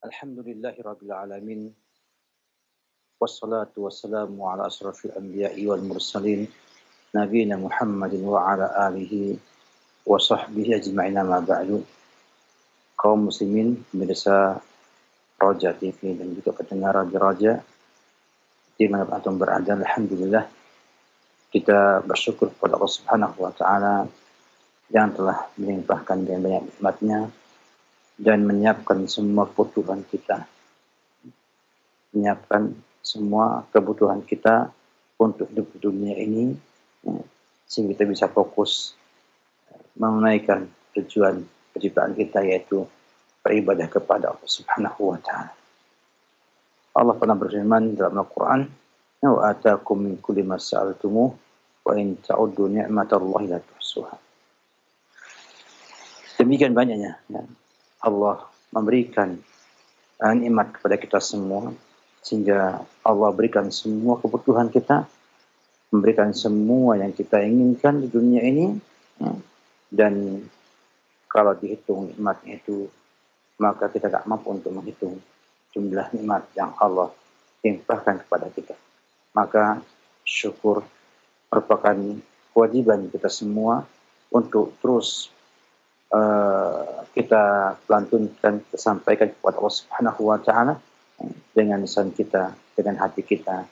Alhamdulillahirabbil alamin wassalatu wassalamu ala asrofil anbiya'i wal mursalin nabiyina Muhammadin wa ala alihi wa sahbihi ajma'in amma ba'du. Kaum muslimin pemirsa Roja TV dan juga pendengar Radio Roja di mana antum berada, alhamdulillah kita bersyukur kepada Allah Subhanahu wa taala yang telah melimpahkan dengan banyak nikmat-Nya dan menyiapkan semua kebutuhan kita, menyiapkan semua kebutuhan kita untuk hidup di dunia ini, ya, sehingga kita bisa fokus menunaikan tujuan penciptaan kita, yaitu beribadah kepada Allah Subhanahu wa taala. Allah pernah berfirman dalam Al-Qur'an, "Wa ataakum min kulli ma sa'altumuh wa in ta'uddu ni'matallahi la tuhsuha." Demikian banyaknya, ya, Allah memberikan nikmat kepada kita semua, sehingga Allah berikan semua kebutuhan kita, memberikan semua yang kita inginkan di dunia ini, ya. Dan kalau dihitung nikmatnya itu, maka kita tak mampu untuk menghitung jumlah nikmat yang Allah limpahkan kepada kita. Maka syukur merupakan kewajiban kita semua untuk terus kita lantunkan, kita sampaikan kepada Allah Subhanahu wa taala dengan lisan kita, dengan hati kita,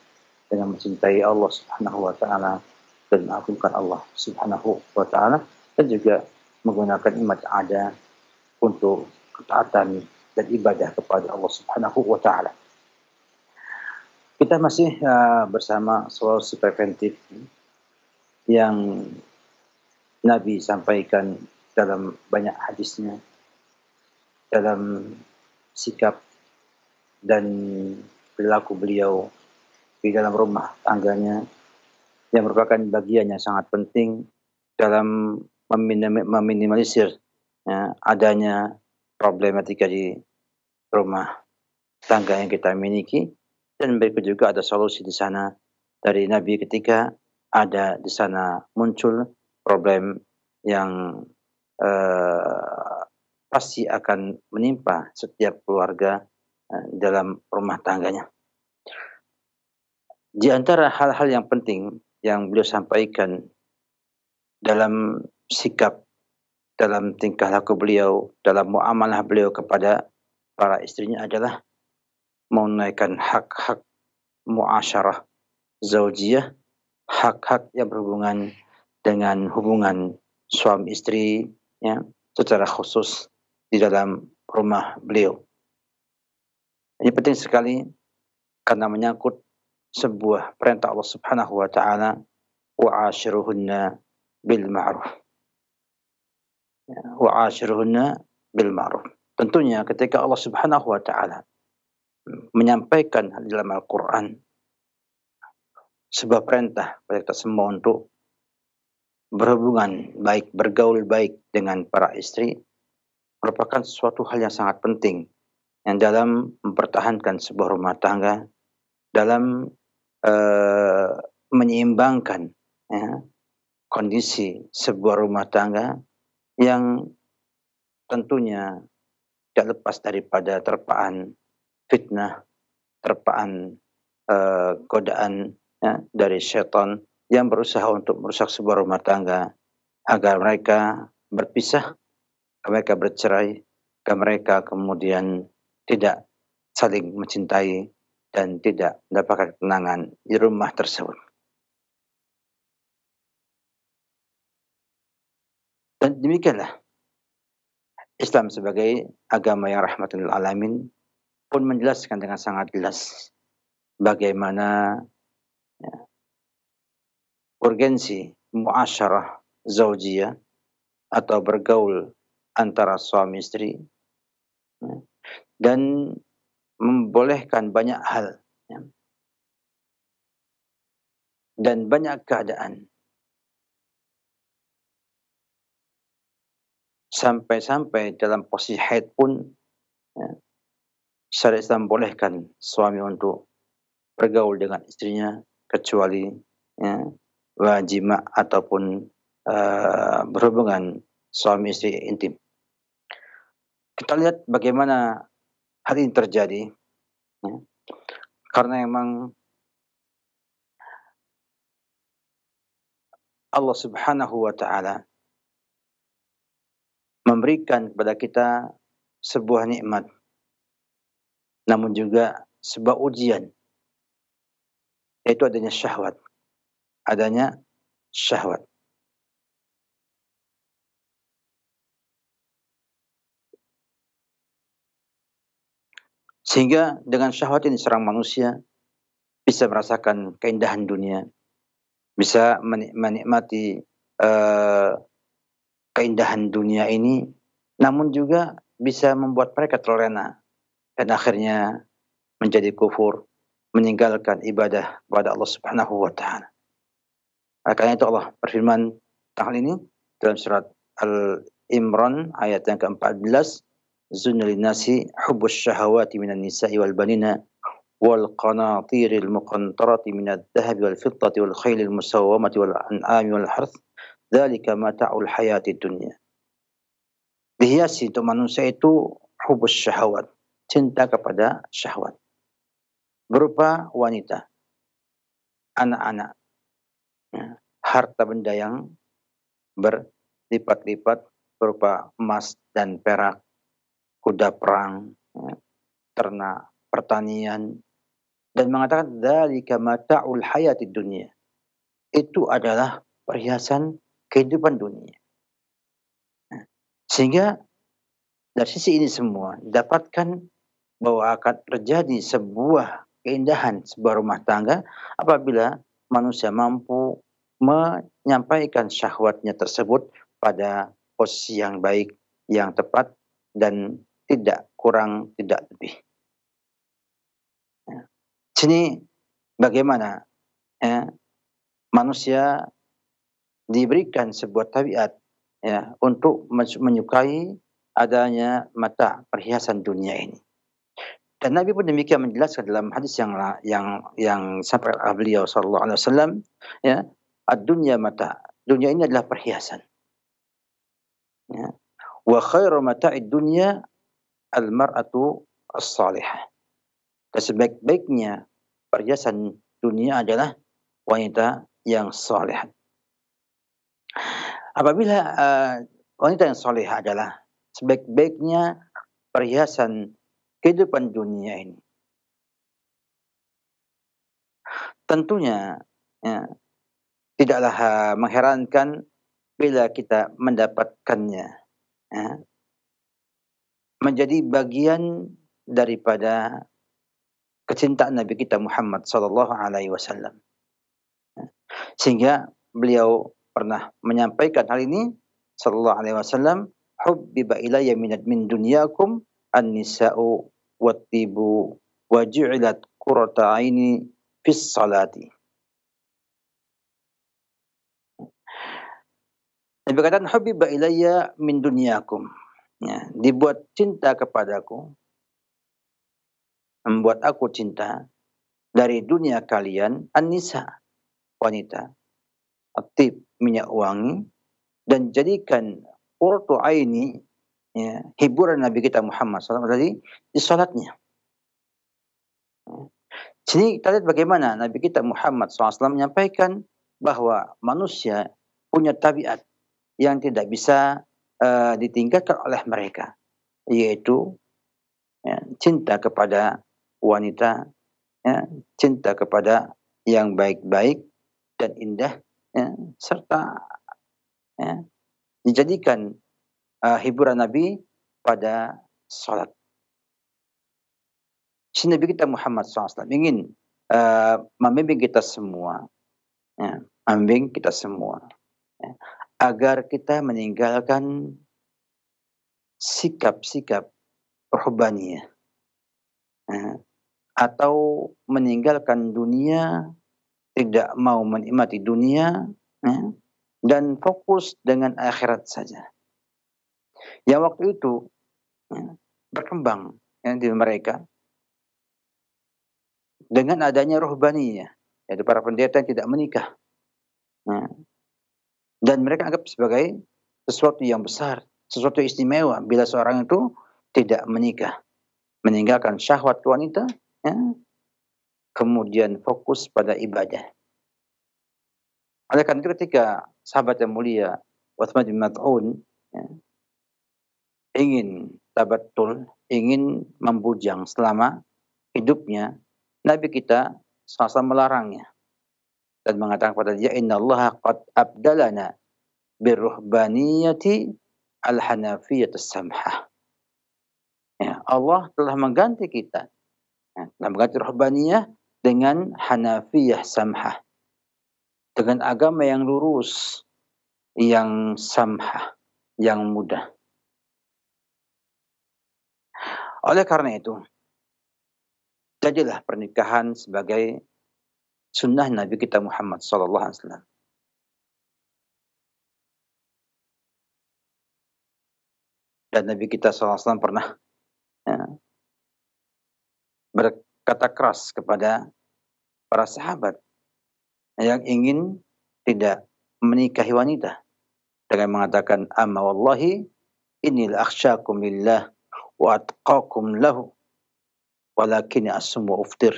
dengan mencintai Allah Subhanahu wa taala dan mengagungkan Allah Subhanahu wa taala, dan juga menggunakan nikmat yang ada untuk ketaatan dan ibadah kepada Allah Subhanahu wa taala. Kita masih bersama solusi preventif yang Nabi sampaikan dalam banyak hadisnya, dalam sikap dan perilaku beliau di dalam rumah tangganya, yang merupakan bagian yang sangat penting dalam meminimalisir adanya problematika di rumah tangga yang kita miliki. Dan berikut juga ada solusi di sana dari Nabi ketika ada di sana muncul problem yang pasti akan menimpa setiap keluarga dalam rumah tangganya. Di antara hal-hal yang penting yang beliau sampaikan dalam sikap, dalam tingkah laku beliau, dalam muamalah beliau kepada para istrinya adalah menunaikan hak-hak muasyarah zaujiyah, hak-hak yang berhubungan dengan hubungan suami istri, ya, secara khusus di dalam rumah beliau. Ini penting sekali karena menyangkut sebuah perintah Allah Subhanahu wa taala, wa'ashiruhunna bil ma'ruf. Ya, wa'ashiruhunna bil ma'ruf. Tentunya ketika Allah Subhanahu wa taala menyampaikan dalam Al-Qur'an sebuah perintah kepada kita semua untuk berhubungan baik, bergaul baik dengan para istri, merupakan sesuatu hal yang sangat penting yang dalam mempertahankan sebuah rumah tangga, dalam menyeimbangkan, ya, kondisi sebuah rumah tangga yang tentunya tidak lepas daripada terpaan fitnah, terpaan godaan, ya, dari syaitan yang berusaha untuk merusak sebuah rumah tangga agar mereka berpisah, mereka bercerai, agar mereka kemudian tidak saling mencintai dan tidak mendapatkan ketenangan di rumah tersebut. Dan demikianlah Islam sebagai agama yang rahmatan lil alamin pun menjelaskan dengan sangat jelas bagaimana, ya, urgensi muasyarah zaujiyah atau bergaul antara suami istri, ya, dan membolehkan banyak hal, ya, dan banyak keadaan. Sampai-sampai dalam posisi haid pun, ya, syariat Islam membolehkan suami untuk bergaul dengan istrinya kecuali, ya, wajima ataupun berhubungan suami istri intim. Kita lihat bagaimana hal ini terjadi ya, karena memang Allah Subhanahu wa taala memberikan kepada kita sebuah nikmat, namun juga sebuah ujian, yaitu adanya syahwat. Sehingga dengan syahwat ini seorang manusia bisa merasakan keindahan dunia, bisa menikmati keindahan dunia ini, namun juga bisa membuat mereka terlena dan akhirnya menjadi kufur, meninggalkan ibadah kepada Allah Subhanahu wa taala. Makanya itu Allah berfirman tentang ini dalam surat Al-Imran ayat yang ke-14, "Zuyyina lin-nasi hubbus syahawati minan nisa'i wal banina wal qanatiril muqantarati minadh dhahabi wal fiddati wal khailil musawwamati wal an'ami wal harth, dzalika mata'ul hayatid dunya." Dihiasi untuk manusia itu hubbus syahawat, cinta kepada syahwat, berupa wanita, anak-anak, ya, harta benda yang berlipat-lipat berupa emas dan perak, kuda perang, ya, ternak, pertanian, dan mengatakan dzalika mata'ul hayatid dunya. Itu adalah perhiasan kehidupan dunia. Sehingga dari sisi ini semua dapatkan bahwa akan terjadi sebuah keindahan sebuah rumah tangga apabila manusia mampu menyampaikan syahwatnya tersebut pada posisi yang baik, yang tepat, dan tidak kurang, tidak lebih. Sini bagaimana manusia diberikan sebuah tabiat ya untuk menyukai adanya mata perhiasan dunia ini. Dan Nabi pun demikian menjelaskan dalam hadis yang sampai beliau sallallahu alaihi wasallam ya, ad-dunya mata. Dunia ini adalah perhiasan. Ya. Wa khairu mata'id dunya al-mar'atu as-salihah. Dan sebaik-baiknya perhiasan dunia adalah wanita yang saleh. Apabila wanita yang saleh adalah sebaik-baiknya perhiasan kehidupan dunia ini, tentunya ya, tidaklah mengherankan bila kita mendapatkannya ya, menjadi bagian daripada kecintaan Nabi kita Muhammad sallallahu alaihi wasallam. Sehingga beliau pernah menyampaikan hal ini sallallahu alaihi wasallam, hubbiba ilayya min dunyakum an-nisa'u wat-tibu wa ju'ilat qurrata 'aini fis salati. Nabi berkata, hubbiba ilayya min dunyakum. Ya, dibuat cinta kepadaku, membuat aku cinta dari dunia kalian, an-nisa, wanita, at-tib, minyak wangi, dan jadikan qurratu aini, ya, hiburan Nabi kita Muhammad SAW tadi di salatnya. Sini kita lihat bagaimana Nabi kita Muhammad SAW menyampaikan bahwa manusia punya tabiat yang tidak bisa ditinggalkan oleh mereka, yaitu ya, cinta kepada wanita, ya, cinta kepada yang baik-baik dan indah, ya, serta ya, dijadikan hiburan Nabi pada salat. Si Nabi kita Muhammad SAW ingin membimbing kita semua, ya, membimbing kita semua, ya, agar kita meninggalkan sikap-sikap ruhbaniyah, ya, atau meninggalkan dunia, tidak mau menikmati dunia, ya, dan fokus dengan akhirat saja. Yang waktu itu ya, berkembang ya, di mereka dengan adanya ruhbaniyah, yaitu para pendeta yang tidak menikah. Ya. Dan mereka anggap sebagai sesuatu yang besar, sesuatu istimewa bila seorang itu tidak menikah. meninggalkan syahwat wanita, ya, kemudian fokus pada ibadah. Oleh karena itu ketika sahabat yang mulia Utsman bin Maz'un, ya, ingin tabattul, ingin membujang selama hidupnya, Nabi kita SAW melarangnya dan mengatakan kepada dia, innallaha qad abdalana birruhbaniyati al-hanafiyatus samhah. Ya, Allah telah mengganti kita, ya, telah mengganti ruhbaniyah dengan hanafiyah samhah, dengan agama yang lurus, yang samhah, yang mudah. Oleh karena itu, jadilah pernikahan sebagai sunnah Nabi kita Muhammad sallallahu alaihi wasallam. Dan Nabi kita sallallahu alaihi wasallam pernah, ya, berkata keras kepada para sahabat yang ingin tidak menikahi wanita dengan mengatakan, amma wallahi inni la akhsyakum lillah wa atqakum lahu walakin asum wa uftir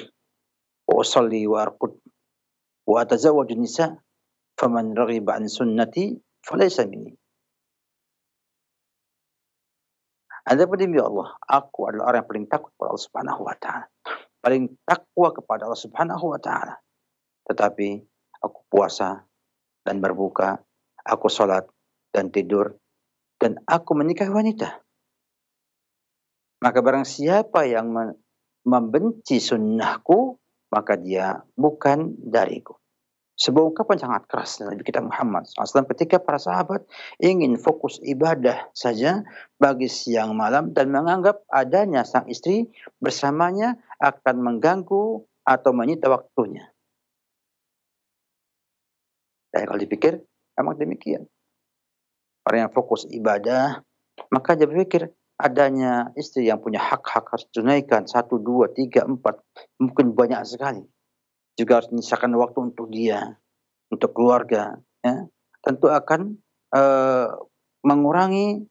wa usalli wa arqud wa atazawwaju nisa faman raghiba an sunnati falaysa minni. Adapun demi Allah, aku adalah orang yang paling takut kepada Allah Subhanahu wa taala, paling takwa kepada Allah Subhanahu wa taala. Tetapi aku puasa dan berbuka, aku salat dan tidur, dan aku menikahi wanita. Maka barang siapa yang membenci sunnahku, maka dia bukan dariku. Sebuah ungkapan sangat keras Nabi kita Muhammad SAW ketika para sahabat ingin fokus ibadah saja bagi siang malam dan menganggap adanya sang istri bersamanya akan mengganggu atau menyita waktunya. Dan kalau dipikir, memang demikian. Orang yang fokus ibadah, maka dia berpikir adanya istri yang punya hak-hak harus tunaikan 1, 2, 3, 4, mungkin banyak sekali. Juga harus menyisakan waktu untuk dia, untuk keluarga, ya. Tentu akan mengurangi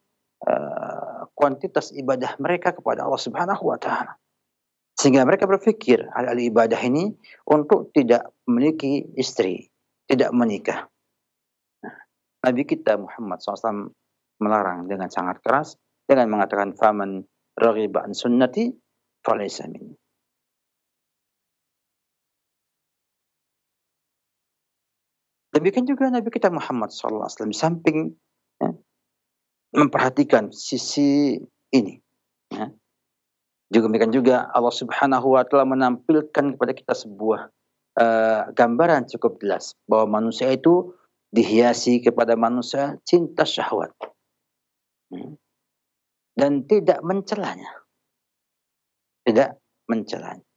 kuantitas ibadah mereka kepada Allah Subhanahu wa taala. Sehingga mereka berpikir alih-alih ibadah ini untuk tidak memiliki istri, tidak menikah. Nabi kita Muhammad SAW melarang dengan sangat keras dengan mengatakan faman raghiba an sunnati falaysa minni. Demikian juga Nabi kita Muhammad SAW samping, ya, memperhatikan sisi ini, ya. Juga demikian juga Allah Subhanahu wa taala menampilkan kepada kita sebuah gambaran cukup jelas bahwa manusia itu dihiasi kepada manusia cinta syahwat, dan tidak mencelanya. Tidak mencelanya.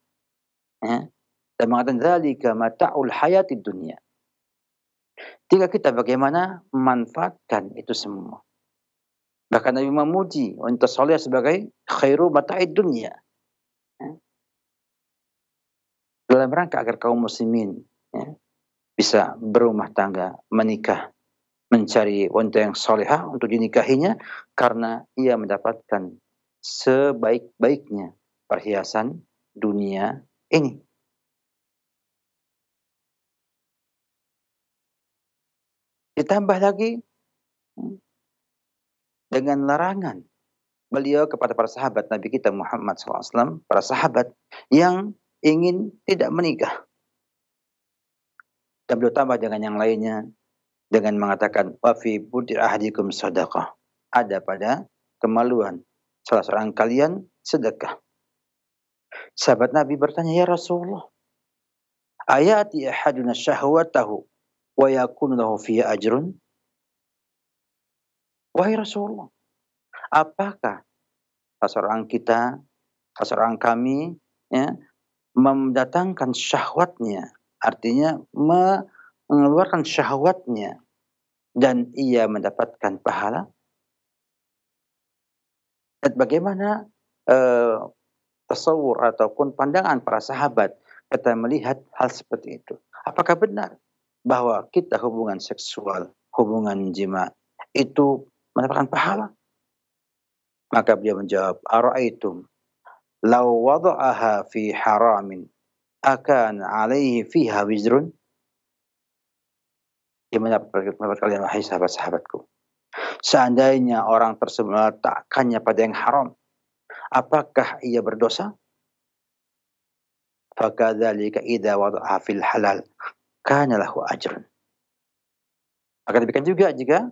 Ya. Dan mengatakan dzalika mata'ul hayatid dunya. Tinggal kita bagaimana memanfaatkan itu semua. Bahkan Nabi memuji wanita saleh sebagai khairu mata'id dunya. Ya. Dalam rangka agar kaum muslimin, ya, bisa berumah tangga, menikah, mencari wanita yang salehah untuk dinikahinya karena ia mendapatkan sebaik-baiknya perhiasan dunia ini. Ditambah lagi dengan larangan beliau kepada para sahabat Nabi kita Muhammad SAW, para sahabat yang ingin tidak menikah. Dan beliau tambah dengan yang lainnya dengan mengatakan wa fi budir ahadikum sadaqah. Ada pada kemaluan salah seorang kalian sedekah. Sahabat Nabi bertanya, ya Rasulullah, ayati ahaduna syahwatahu wa yakunu lahu fiha ajrun? Wahai Rasulullah, apakah seorang kita, seorang kami, ya, mendatangkan syahwatnya, artinya mengeluarkan syahwatnya dan ia mendapatkan pahala? Dan bagaimana tasawur ataupun pandangan para sahabat ketika melihat hal seperti itu? Apakah benar bahwa kita hubungan seksual, hubungan jima itu mendapatkan pahala? Maka beliau menjawab, ara'aitum law wada'aha fi haramin akan alaihi fiha wizrun. Gimana pendapat kalian wahai sahabat-sahabatku? Seandainya orang tersebut meletakkannya pada yang haram, apakah ia berdosa? Fakadzalika idza wada'aha fil halal kana lahu ajrun. Maka demikian juga jika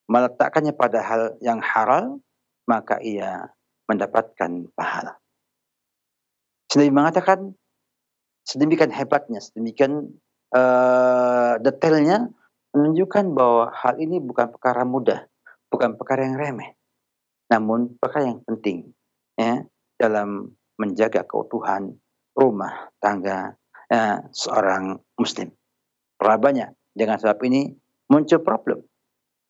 meletakkannya pada hal yang halal, maka ia mendapatkan pahala. Nabi mengatakan sedemikian hebatnya, sedemikian detailnya, menunjukkan bahwa hal ini bukan perkara mudah, bukan perkara yang remeh, namun perkara yang penting ya, dalam menjaga keutuhan rumah tangga seorang muslim. Berapa banyak dengan sebab ini muncul problem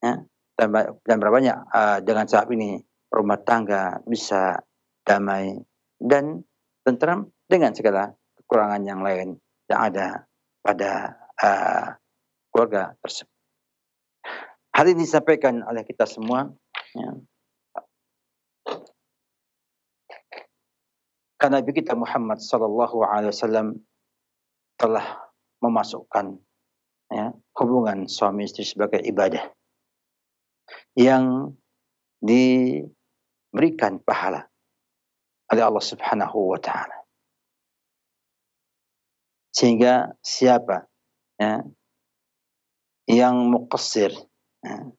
ya, dan berapa banyak dengan sebab ini rumah tangga bisa damai dan tentram dengan segala kekurangan yang lain yang ada pada keluarga tersebut. Hal ini disampaikan oleh kita semua ya. Karena Nabi kita Muhammad sallallahu alaihi wasallam telah memasukkan ya, hubungan suami istri sebagai ibadah yang diberikan pahala oleh Allah Subhanahu wa taala. Sehingga siapa ya, yang muqassir ya,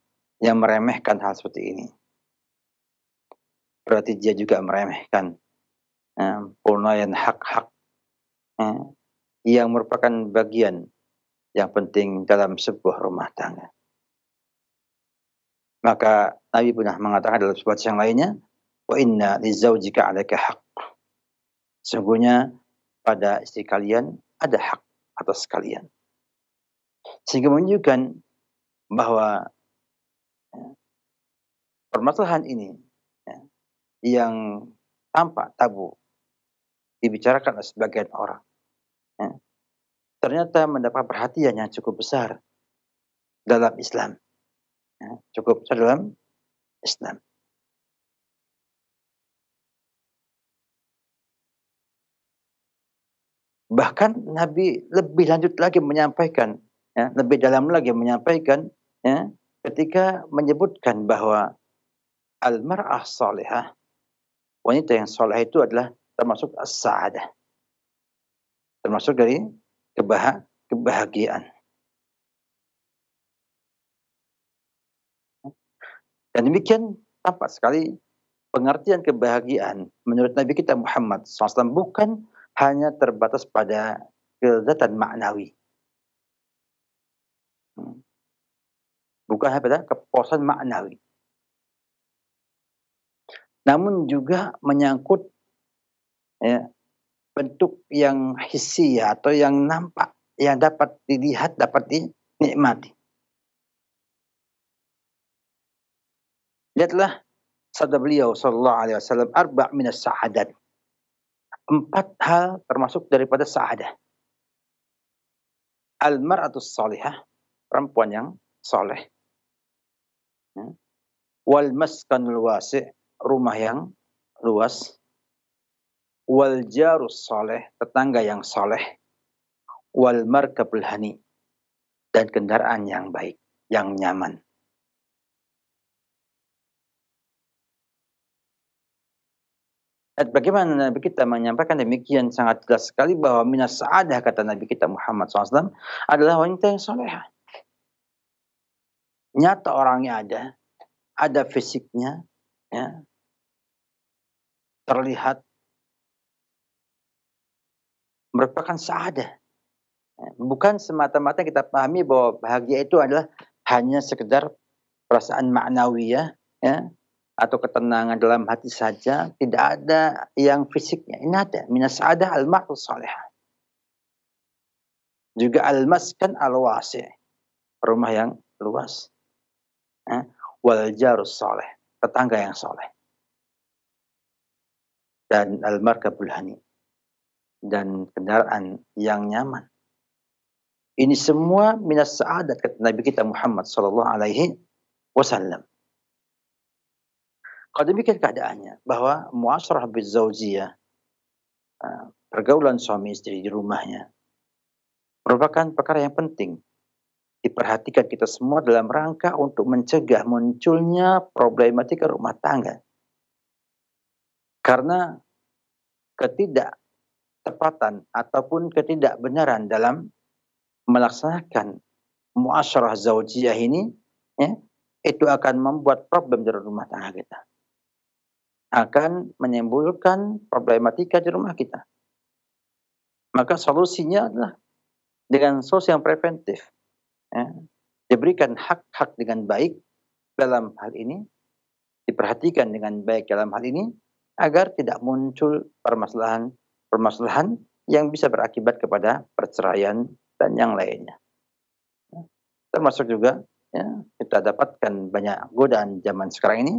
yang meremehkan hal seperti ini, berarti dia juga meremehkan penunaian hak-hak yang merupakan bagian yang penting dalam sebuah rumah tangga. Maka Nabi pernah mengatakan dalam sebuah yang lainnya, wa inna lizaujika 'alaika haqq. Sesungguhnya pada istri kalian ada hak atas kalian. Sehingga menunjukkan bahwa permasalahan ini yang tampak tabu dibicarakan oleh sebagian orang, ternyata mendapat perhatian yang cukup besar dalam Islam. Cukup besar dalam Islam. Bahkan Nabi lebih lanjut lagi menyampaikan, lebih dalam lagi menyampaikan, ketika menyebutkan bahwa al-mar'ah salihah, wanita yang saleh itu adalah termasuk as-sa'adah, termasuk dari kebahagiaan. Dan demikian tampak sekali pengertian kebahagiaan menurut Nabi kita Muhammad SAW bukan hanya terbatas pada kelezatan maknawi. Bukan hanya pada kepuasan maknawi. Namun juga menyangkut bentuk yang hissi atau yang nampak, yang dapat dilihat, dapat dinikmati. Lihatlah sabda beliau sallallahu alaihi wasallam, arba' minas sa'adat. 4 hal termasuk daripada sa'adah. Al-mar'atus salihah, perempuan yang soleh. Wal maskanul wasi', rumah yang luas. Wal jarus saleh, tetangga yang soleh. Wal markabul hani, dan kendaraan yang baik, yang nyaman. Dan bagaimana Nabi kita menyampaikan demikian sangat jelas sekali bahwa minas sa'adah, kata Nabi kita Muhammad SAW, adalah wanita yang solehah. Nyata orangnya ada fisiknya, ya, terlihat, merupakan sa'adah. Bukan semata-mata kita pahami bahwa bahagia itu adalah hanya sekedar perasaan ma'nawiyah, ya, atau ketenangan dalam hati saja, tidak ada yang fisiknya. Ini ada minas sa'adah al-mar'us salihah. Juga al-maskan al-wasi', rumah yang luas. Wal jarus salih, tetangga yang soleh. Dan al-markabul hani, dan kendaraan yang nyaman. Ini semua minas sa'adat, kata Nabi kita Muhammad sallallahu alaihi wasallam. Kalau demikian keadaannya, bahwa muasyarah bizaujiyah, pergaulan suami istri di rumahnya, merupakan perkara yang penting diperhatikan kita semua dalam rangka untuk mencegah munculnya problematika rumah tangga. Karena ketidaktepatan ataupun ketidakbenaran dalam melaksanakan muasyarah zaujiyah ini, ya, itu akan membuat problem di rumah tangga kita. Akan menimbulkan problematika di rumah kita. Maka solusinya adalah dengan solusi yang preventif. Ya. Diberikan hak-hak dengan baik dalam hal ini, diperhatikan dengan baik dalam hal ini, agar tidak muncul permasalahan yang bisa berakibat kepada perceraian dan yang lainnya. Termasuk juga, ya, kita dapatkan banyak godaan zaman sekarang ini,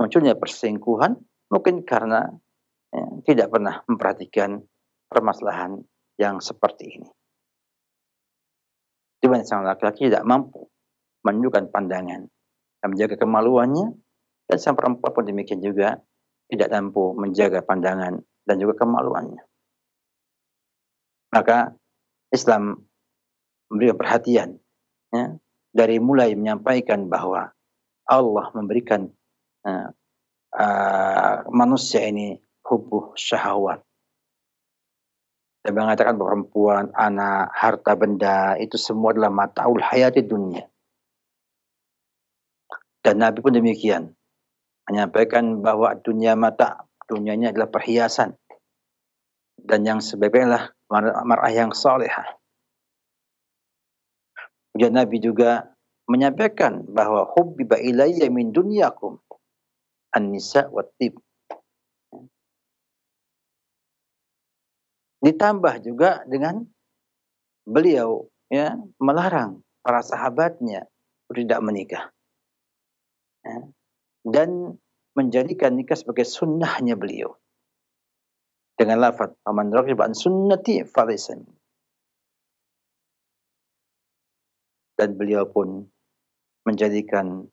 munculnya perselingkuhan, mungkin karena tidak pernah memperhatikan permasalahan yang seperti ini. Di mana sang laki-laki tidak mampu menunjukkan pandangan dan menjaga kemaluannya, dan sang perempuan pun demikian juga tidak mampu menjaga pandangan dan juga kemaluannya. Maka Islam memberikan perhatian, ya, dari mulai menyampaikan bahwa Allah memberikan manusia ini hubbuh syahwat, dan mengatakan bahwa perempuan, anak, harta benda itu semua adalah mata'ul hayati dunia. Dan Nabi pun demikian, menyampaikan bahwa dunianya adalah perhiasan, dan yang sebaik-baiknya mar'ah yang salihah. Kemudian Nabi juga menyampaikan bahwa hubbiba ilayya min dunyakum an-nisa wat-tib. Ditambah juga dengan beliau, ya, melarang para sahabatnya untuk tidak menikah, ya, dan menjadikan nikah sebagai sunnahnya beliau dengan lafaz faman raghiba an sunnati falaysa minni. Dan beliau pun menjadikan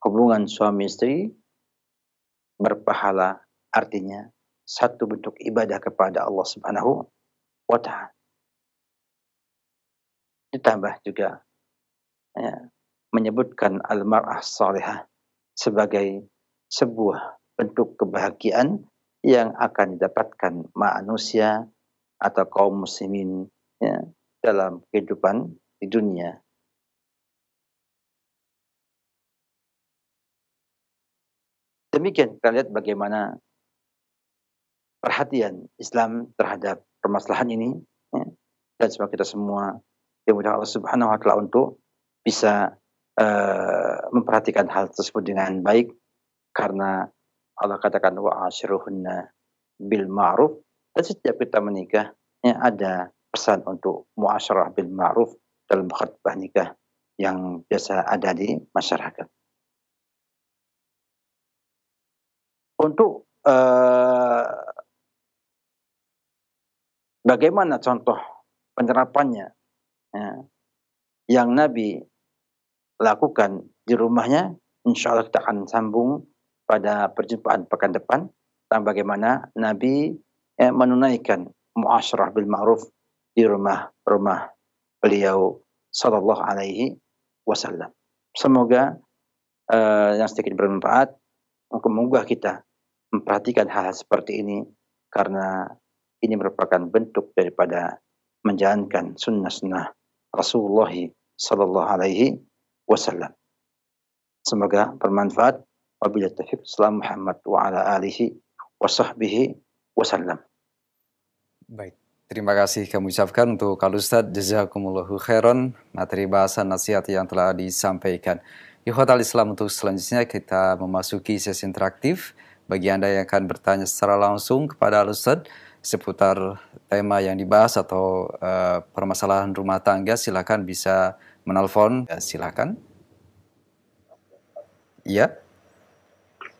hubungan suami istri berpahala, artinya satu bentuk ibadah kepada Allah Subhanahu wa ta'ala. Ditambah juga, ya, menyebutkan al-mar'ah salihah sebagai sebuah bentuk kebahagiaan yang akan didapatkan manusia atau kaum muslimin, ya, dalam kehidupan di dunia. Demikian kita lihat bagaimana perhatian Islam terhadap permasalahan ini, ya, dan semoga kita semua dimudahkan Allah Subhanahu wa ta'ala untuk bisa memperhatikan hal tersebut dengan baik, karena Allah katakan wa ashiruhunna bil ma'ruf, dan setiap kita menikah, ya, ada pesan untuk muasyarah bil ma'ruf dalam khutbah nikah yang biasa ada di masyarakat. Untuk bagaimana contoh penerapannya, ya, yang Nabi lakukan di rumahnya, insya Allah kita akan sambung pada perjumpaan pekan depan tentang bagaimana Nabi menunaikan muasyarah bil ma'ruf di rumah-rumah beliau sallallahu alaihi wasallam. Semoga yang sedikit bermanfaat, moga kita memperhatikan hal seperti ini, karena ini merupakan bentuk daripada menjalankan sunnah-sunnah Rasulullah sallallahu alaihi wasallam. Semoga bermanfaat. Wabillahi taufiq. Salam Muhammad wa ala alihi wa sahbihi wasallam. Baik, terima kasih kami ucapkan untuk Al Ustadz. Jazakumullahu khairan materi bahasan nasihat yang telah disampaikan. Ikhwatal Islam, untuk selanjutnya kita memasuki sesi interaktif. Bagi Anda yang akan bertanya secara langsung kepada Al Ustadz seputar tema yang dibahas atau permasalahan rumah tangga, silakan bisa menelpon. Silakan. Ya.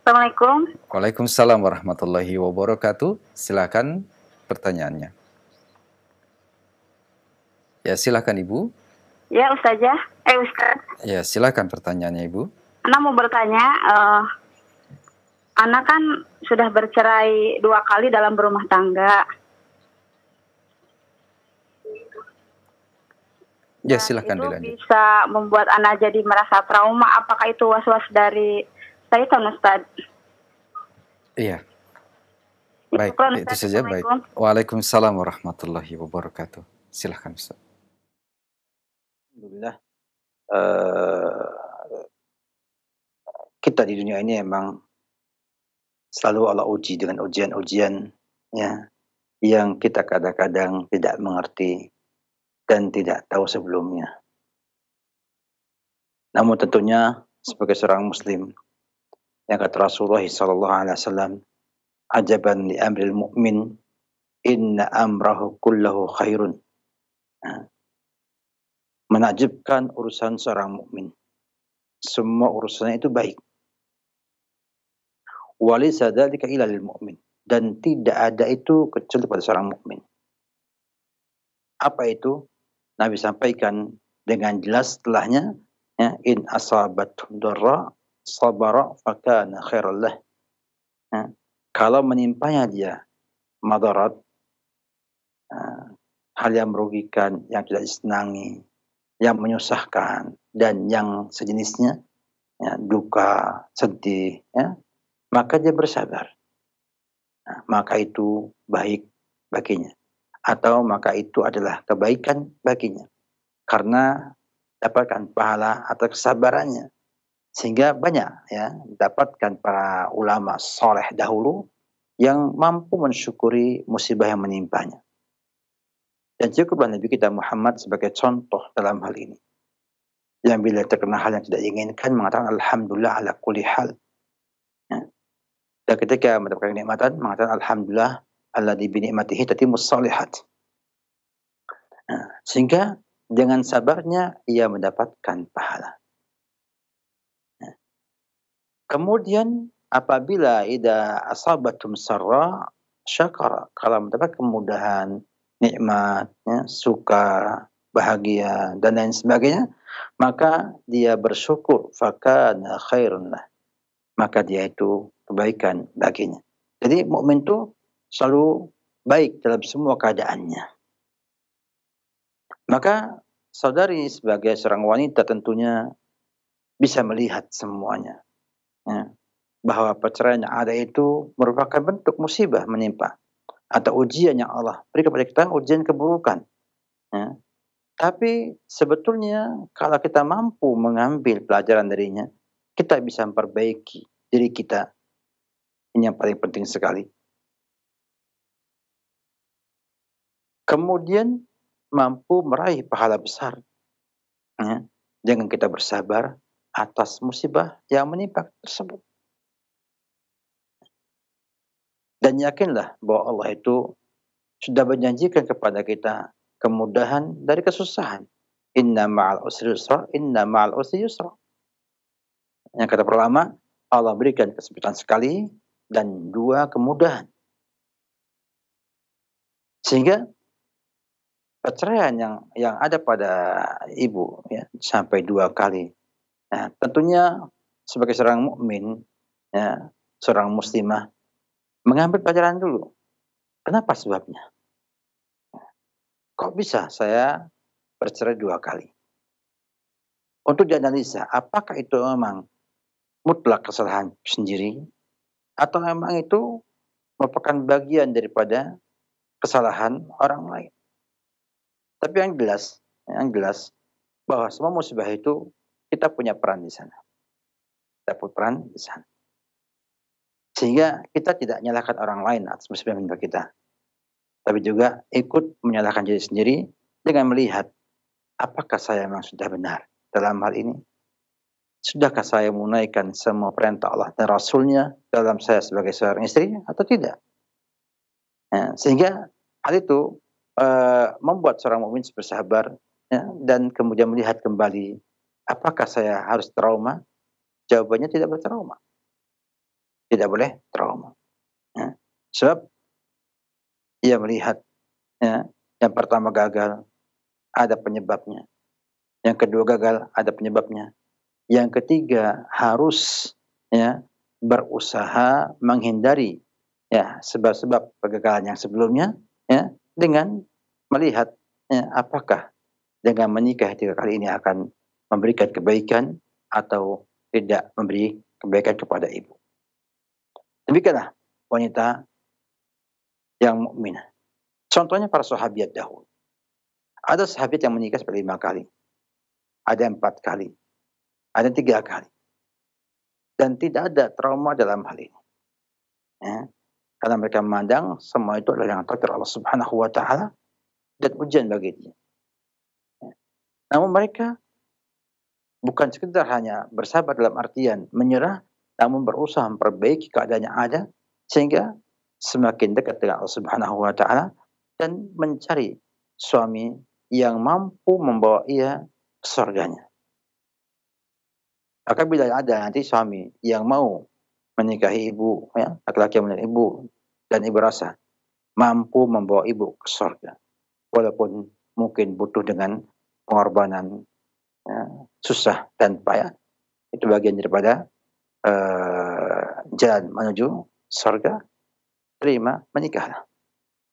Assalamualaikum. Waalaikumsalam warahmatullahi wabarakatuh. Silakan pertanyaannya. Ya, silakan Ibu. Ya, Ustazah. Ustaz. Ya, silakan pertanyaannya Ibu. Ana mau bertanya, Anak kan sudah bercerai 2 kali dalam berumah tangga. Ya, Dan silahkan itu dilanjut. bisa membuat anak jadi merasa trauma. Apakah itu was-was dari syaitan, Ustaz? Iya, baik, Syukran, itu Ustaz. saja. Baik. Assalamualaikum. Waalaikumsalam warahmatullahi wabarakatuh. Silahkan, Ustaz. Alhamdulillah, kita di dunia ini emang selalu Allah uji dengan ujian-ujian ya, yang kita kadang-kadang tidak mengerti dan tidak tahu sebelumnya. Namun tentunya sebagai seorang muslim, yang kata Rasulullah SAW, ajaban li amril mu'min, inna amrahu kullahu khairun. Nah, menakjubkan urusan seorang mukmin. Semua urusannya itu baik. Walisa dzalika illa lil mu'min. Dan tidak ada itu kecuali pada seorang mukmin. Apa itu? Nabi sampaikan dengan jelas setelahnya, ya, in asabat darra sabara fakana khairal lah. Ya, kalau menimpanya dia madarat, hal yang merugikan, yang tidak disenangi, yang menyusahkan, dan yang sejenisnya, ya, duka, sedih, ya, maka dia bersabar. Nah, maka itu baik baginya. Atau maka itu adalah kebaikan baginya. Karena dapatkan pahala atas kesabarannya. Sehingga banyak ya dapatkan para ulama soleh dahulu yang mampu mensyukuri musibah yang menimpanya. Dan cukuplah Nabi kita Muhammad sebagai contoh dalam hal ini. Yang bila terkena hal yang tidak diinginkan mengatakan alhamdulillah ala kulli hal. Ya. Dan ketika mendapatkan kenikmatan mengatakan alhamdulillah alladzi bi ni'matihi tatimmus shalihat. Nah, sehingga dengan sabarnya ia mendapatkan pahala. Ya. Kemudian apabila idza asabatum sarra syakara, kalau mendapat kemudahan, nikmat, ya, suka, bahagia dan lain sebagainya, maka dia bersyukur, fakana khairun lah. Maka dia itu kebaikan baginya. Jadi mukmin itu selalu baik dalam semua keadaannya. Maka saudari sebagai seorang wanita tentunya bisa melihat semuanya. Ya, bahwa perceraian yang ada itu merupakan bentuk musibah menimpa. Atau ujian yang Allah beri kepada kita, ujian keburukan. Ya. Tapi sebetulnya kalau kita mampu mengambil pelajaran darinya, kita bisa memperbaiki diri kita. Ini yang paling penting sekali. Kemudian mampu meraih pahala besar. Ya. Jangan kita bersabar atas musibah yang menimpa tersebut. Dan yakinlah bahwa Allah itu sudah menjanjikan kepada kita kemudahan dari kesusahan. Inna ma'al usri yusra, inna ma'al usri yusra. Yang kata pertama, Allah berikan kesempitan sekali dan 2 kemudahan. Sehingga perceraian yang ada pada ibu ya, sampai 2 kali. Nah, tentunya sebagai seorang mukmin, ya, seorang muslimah mengambil pelajaran dulu. Kenapa sebabnya? Kok bisa saya bercerai 2 kali? Untuk dianalisa, apakah itu memang mutlak kesalahan sendiri atau memang itu merupakan bagian daripada kesalahan orang lain? Tapi yang jelas bahwa semua musibah itu kita punya peran di sana. Kita punya peran di sana. Sehingga kita tidak menyalahkan orang lain atas musibah yang menimpa kita. Tapi juga ikut menyalahkan diri sendiri dengan melihat apakah saya memang sudah benar dalam hal ini. Sudahkah saya menunaikan semua perintah Allah dan Rasulnya dalam saya sebagai seorang istri atau tidak? Nah, sehingga hal itu membuat seorang mukmin bersabar ya, dan kemudian melihat kembali apakah saya harus trauma? Jawabannya tidak bertrauma. Tidak boleh trauma. Ya. Sebab ia melihat ya, yang pertama gagal ada penyebabnya. Yang kedua gagal ada penyebabnya. Yang ketiga harus ya berusaha menghindari ya sebab-sebab kegagalan yang sebelumnya ya dengan melihat ya, apakah dengan menikah 3 kali ini akan memberikan kebaikan atau tidak memberi kebaikan kepada ibu. Demikianlah wanita yang mukminah. Contohnya para sahabat dahulu. Ada sahabat yang menikah sampai 5 kali, ada 4 kali, ada 3 kali, dan tidak ada trauma dalam hal ini. Ya. Karena mereka memandang semua itu adalah yang takdir Allah Subhanahu wa Ta'ala dan ujian bagi dia. Ya. Namun mereka bukan sekedar hanya bersabar dalam artian menyerah, namun berusaha memperbaiki keadaan yang ada sehingga semakin dekat dengan Allah Subhanahu wa Ta'ala dan mencari suami yang mampu membawa ia ke surganya. Maka bila ada nanti suami yang mau menikahi ibu, ya, laki-laki yang menikahi ibu, dan ibu rasa mampu membawa ibu ke surga, walaupun mungkin butuh dengan pengorbanan, ya, susah dan payah, itu bagian daripada jalan menuju surga. Terima, menikahlah.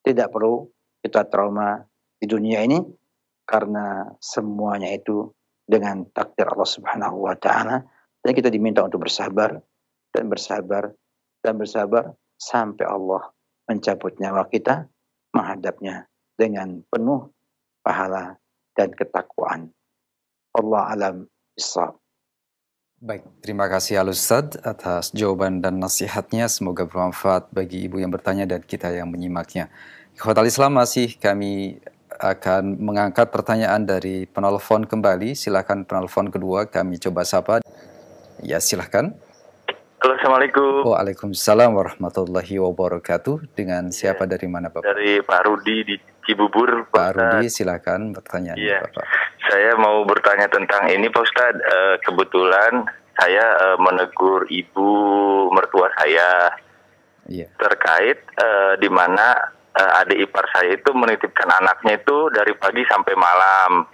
Tidak perlu kita trauma di dunia ini, karena semuanya itu dengan takdir Allah Subhanahu wa Ta'ala, dan kita diminta untuk bersabar dan bersabar dan bersabar sampai Allah mencabut nyawa kita, menghadapnya dengan penuh pahala dan ketakwaan. Allah alam bisawab. Baik, terima kasih Al-Ustadz atas jawaban dan nasihatnya. Semoga bermanfaat bagi ibu yang bertanya dan kita yang menyimaknya. Ikhwatal Islam, masih kami akan mengangkat pertanyaan dari penelpon kembali. Silakan penelpon kedua kami coba sapa. Ya, silakan. Halo, Assalamualaikum. Waalaikumsalam warahmatullahi wabarakatuh. Dengan siapa dari mana Bapak? Dari Pak Rudi di Cibubur. Pak Rudi, silakan pertanyaannya Bapak. Saya mau bertanya tentang ini Pak Ustadz. Kebetulan saya menegur ibu mertua saya terkait di mana adik ipar saya itu menitipkan anaknya itu dari pagi sampai malam,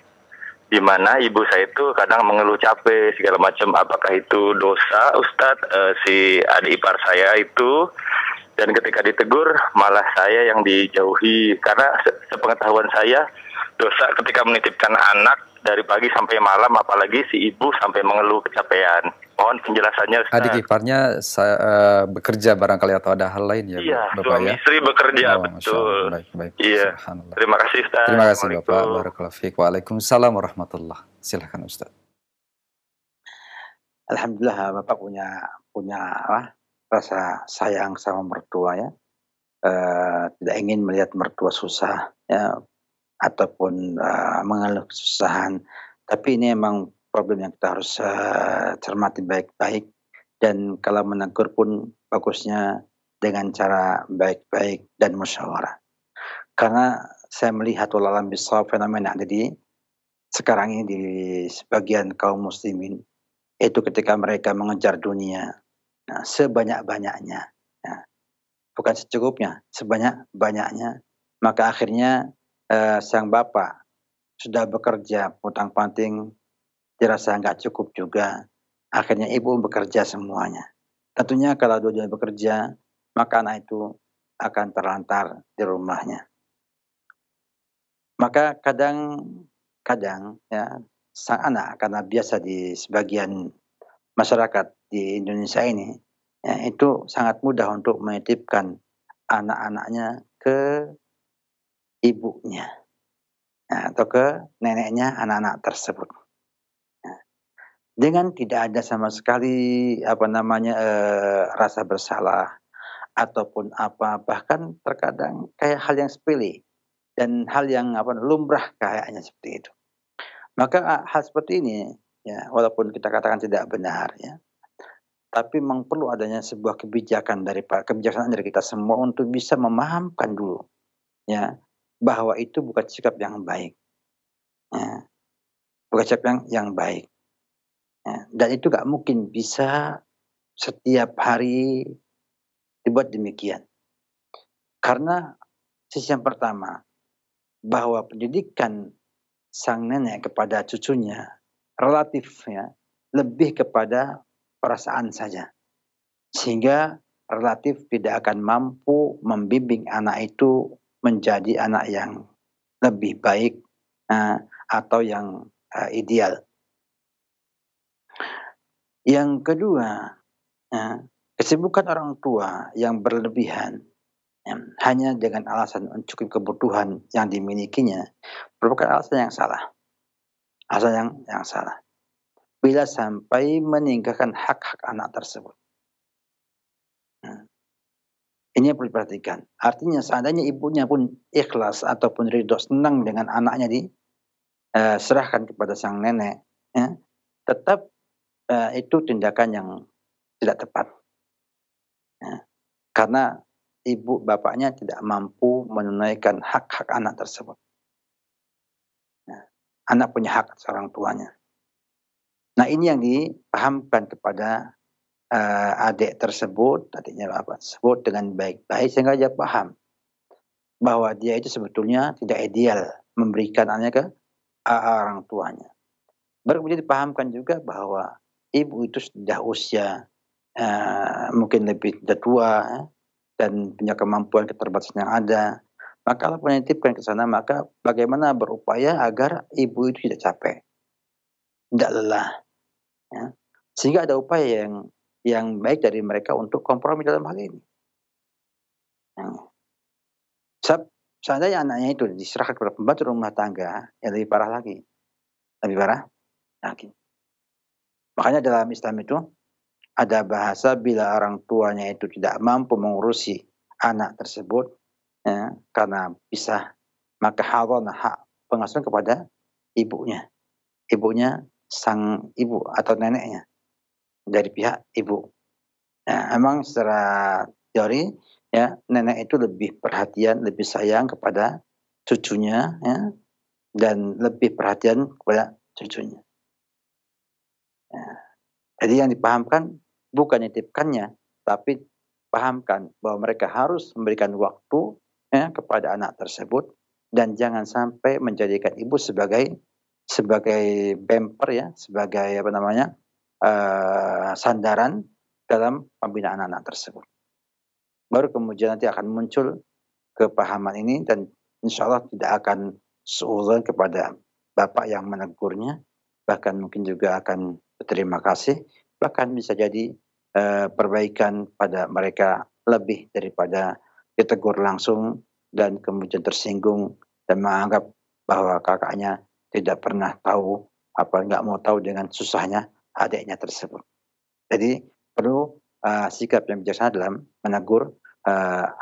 di mana ibu saya itu kadang mengeluh capek segala macam. Apakah itu dosa Ustadz si adik ipar saya itu? Dan ketika ditegur malah saya yang dijauhi, karena sepengetahuan saya dosa ketika menitipkan anak dari pagi sampai malam, apalagi si ibu sampai mengeluh kecapean. Mohon penjelasannya Ustaz. Adik iparnya bekerja barangkali atau ada hal lain ya iya, Bapak suami ya? istri bekerja, betul. Baik. Iya. Terima kasih Ustaz. Terima kasih Bapak. Barakallahu fiik. Waalaikumsalam warahmatullah. Silakan Ustaz. Alhamdulillah Bapak punya rasa sayang sama mertua ya. Tidak ingin melihat mertua susah ya, ataupun mengeluh kesusahan. Tapi ini memang problem yang kita harus cermati baik-baik, dan kalau menegur pun bagusnya dengan cara baik-baik dan musyawarah. Karena saya melihat walaupun bisa fenomena ada di sekarang ini di sebagian kaum muslimin, itu ketika mereka mengejar dunia sebanyak-banyaknya, ya, bukan secukupnya, sebanyak-banyaknya, maka akhirnya sang bapak sudah bekerja putang-panting, dirasa nggak cukup juga. Akhirnya ibu bekerja semuanya. Tentunya kalau dua-duanya bekerja, maka anak itu akan terlantar di rumahnya. Maka kadang ya sang anak, karena biasa di sebagian masyarakat di Indonesia ini, ya, itu sangat mudah untuk menitipkan anak-anaknya ke ibunya, ya, atau ke neneknya anak-anak tersebut. Dengan tidak ada sama sekali rasa bersalah ataupun apa, bahkan terkadang kayak hal yang sepele dan hal yang lumrah kayaknya seperti itu. Maka hal seperti ini ya, walaupun kita katakan tidak benar ya, tapi memang perlu adanya sebuah kebijaksanaan dari kita semua untuk bisa memahamkan dulu ya, bahwa itu bukan sikap yang baik ya, bukan sikap yang baik. Ya, dan itu gak mungkin bisa setiap hari dibuat demikian. Karena sisi yang pertama, bahwa pendidikan sang nenek kepada cucunya relatif ya lebih kepada perasaan saja. sehingga relatif tidak akan mampu membimbing anak itu menjadi anak yang lebih baik atau yang ideal. Yang kedua, kesibukan orang tua yang berlebihan hanya dengan alasan mencukupi kebutuhan yang dimilikinya merupakan alasan yang salah. Alasan yang salah. Bila sampai meninggalkan hak-hak anak tersebut. Ini yang perlu diperhatikan. Artinya seandainya ibunya pun ikhlas ataupun ridho senang dengan anaknya diserahkan kepada sang nenek, tetap itu tindakan yang tidak tepat. Karena ibu bapaknya tidak mampu menunaikan hak-hak anak tersebut. Anak punya hak atas orang tuanya. Nah, ini yang dipahamkan kepada adik tersebut, adiknya bapak tersebut dengan baik-baik sehingga dia paham bahwa dia itu sebetulnya tidak ideal memberikan anaknya ke orang tuanya. Baru kemudian dipahamkan juga bahwa ibu itu sudah usia mungkin lebih tua dan punya kemampuan keterbatasan yang ada. Maka kalau menitipkan ke sana, maka bagaimana berupaya agar ibu itu tidak capek, tidak lelah, sehingga ada upaya yang baik dari mereka untuk kompromi dalam hal ini. Seandainya anaknya itu diserahkan kepada pembantu rumah tangga, ya lebih parah lagi. Lebih parah lagi. Makanya dalam Islam itu ada bahasa bila orang tuanya itu tidak mampu mengurusi anak tersebut, karena pisah, maka hadana hak pengasuhan kepada ibunya. Ibunya sang ibu atau neneknya dari pihak ibu. Nah, memang secara teori nenek itu lebih perhatian, lebih sayang kepada cucunya, dan lebih perhatian kepada cucunya. Jadi yang dipahamkan bukan nitipkannya, tapi pahamkan bahwa mereka harus memberikan waktu kepada anak tersebut dan jangan sampai menjadikan ibu sebagai bemper, sebagai sandaran dalam pembinaan anak tersebut. Baru kemudian nanti akan muncul kepahaman ini dan insya Allah tidak akan suudzon kepada bapak yang menegurnya, bahkan mungkin juga akan berterima kasih, bahkan bisa jadi perbaikan pada mereka lebih daripada ditegur langsung dan kemudian tersinggung dan menganggap bahwa kakaknya tidak pernah tahu nggak mau tahu dengan susahnya adiknya tersebut. Jadi perlu sikap yang bijaksana dalam menegur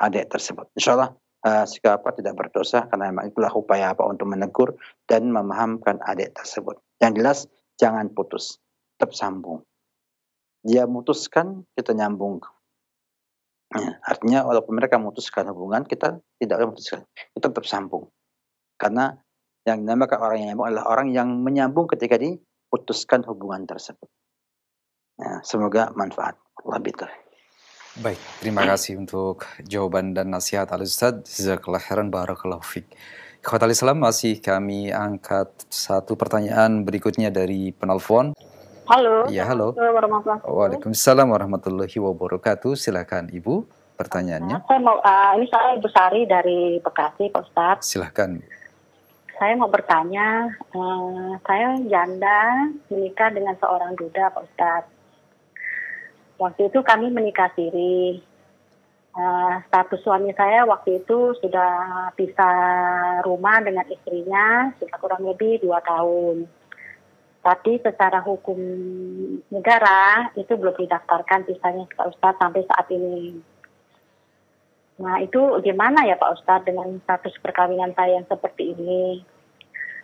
adik tersebut. Insya Allah sikap tidak berdosa karena memang itulah upaya untuk menegur dan memahamkan adik tersebut. Yang jelas jangan putus, tetap sambung. Dia memutuskan, kita nyambung. Artinya walaupun mereka memutuskan hubungan, kita tidak boleh memutuskan. Kita tetap sambung. Karena yang dinamakan orang yang nyambung adalah orang yang menyambung ketika diputuskan hubungan tersebut. Semoga manfaat. Allah bitar. Baik, terima kasih untuk jawaban dan nasihat Al-Ustaz. Jazakallah khairan, barakallahu fiik. Ikhwatal Islam, masih kami angkat satu pertanyaan berikutnya dari penelpon. Halo. Iya, halo. Waalaikumsalam warahmatullahi wabarakatuh. Silakan Ibu, pertanyaannya. Ini saya Ibu Sari dari Bekasi, Pak Ustadz. Silakan. Saya mau bertanya, saya janda menikah dengan seorang duda, Pak Ustadz. Waktu itu kami menikah siri. Status suami saya waktu itu sudah pisah rumah dengan istrinya sudah kurang lebih 2 tahun. Tapi secara hukum negara itu belum didaftarkan pisahnya Pak Ustadz sampai saat ini. Nah itu gimana ya Pak Ustadz dengan status perkawinan saya yang seperti ini?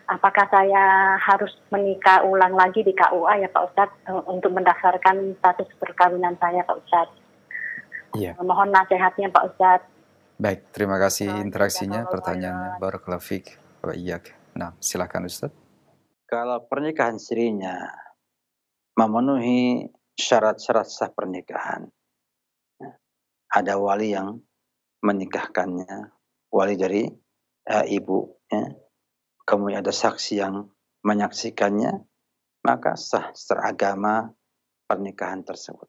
Apakah saya harus menikah ulang lagi di KUA ya Pak Ustadz untuk mendaftarkan status perkawinan saya Pak Ustadz? Iya. Mohon nasihatnya Pak Ustadz. Baik, terima kasih interaksinya, pertanyaannya. Barakallahu fiik wa iyyak. Nah, silakan Ustadz. Kalau pernikahan sirinya memenuhi syarat-syarat sah pernikahan, ada wali yang menikahkannya, wali dari ibu, kemudian ada saksi yang menyaksikannya, maka sah secara agama pernikahan tersebut.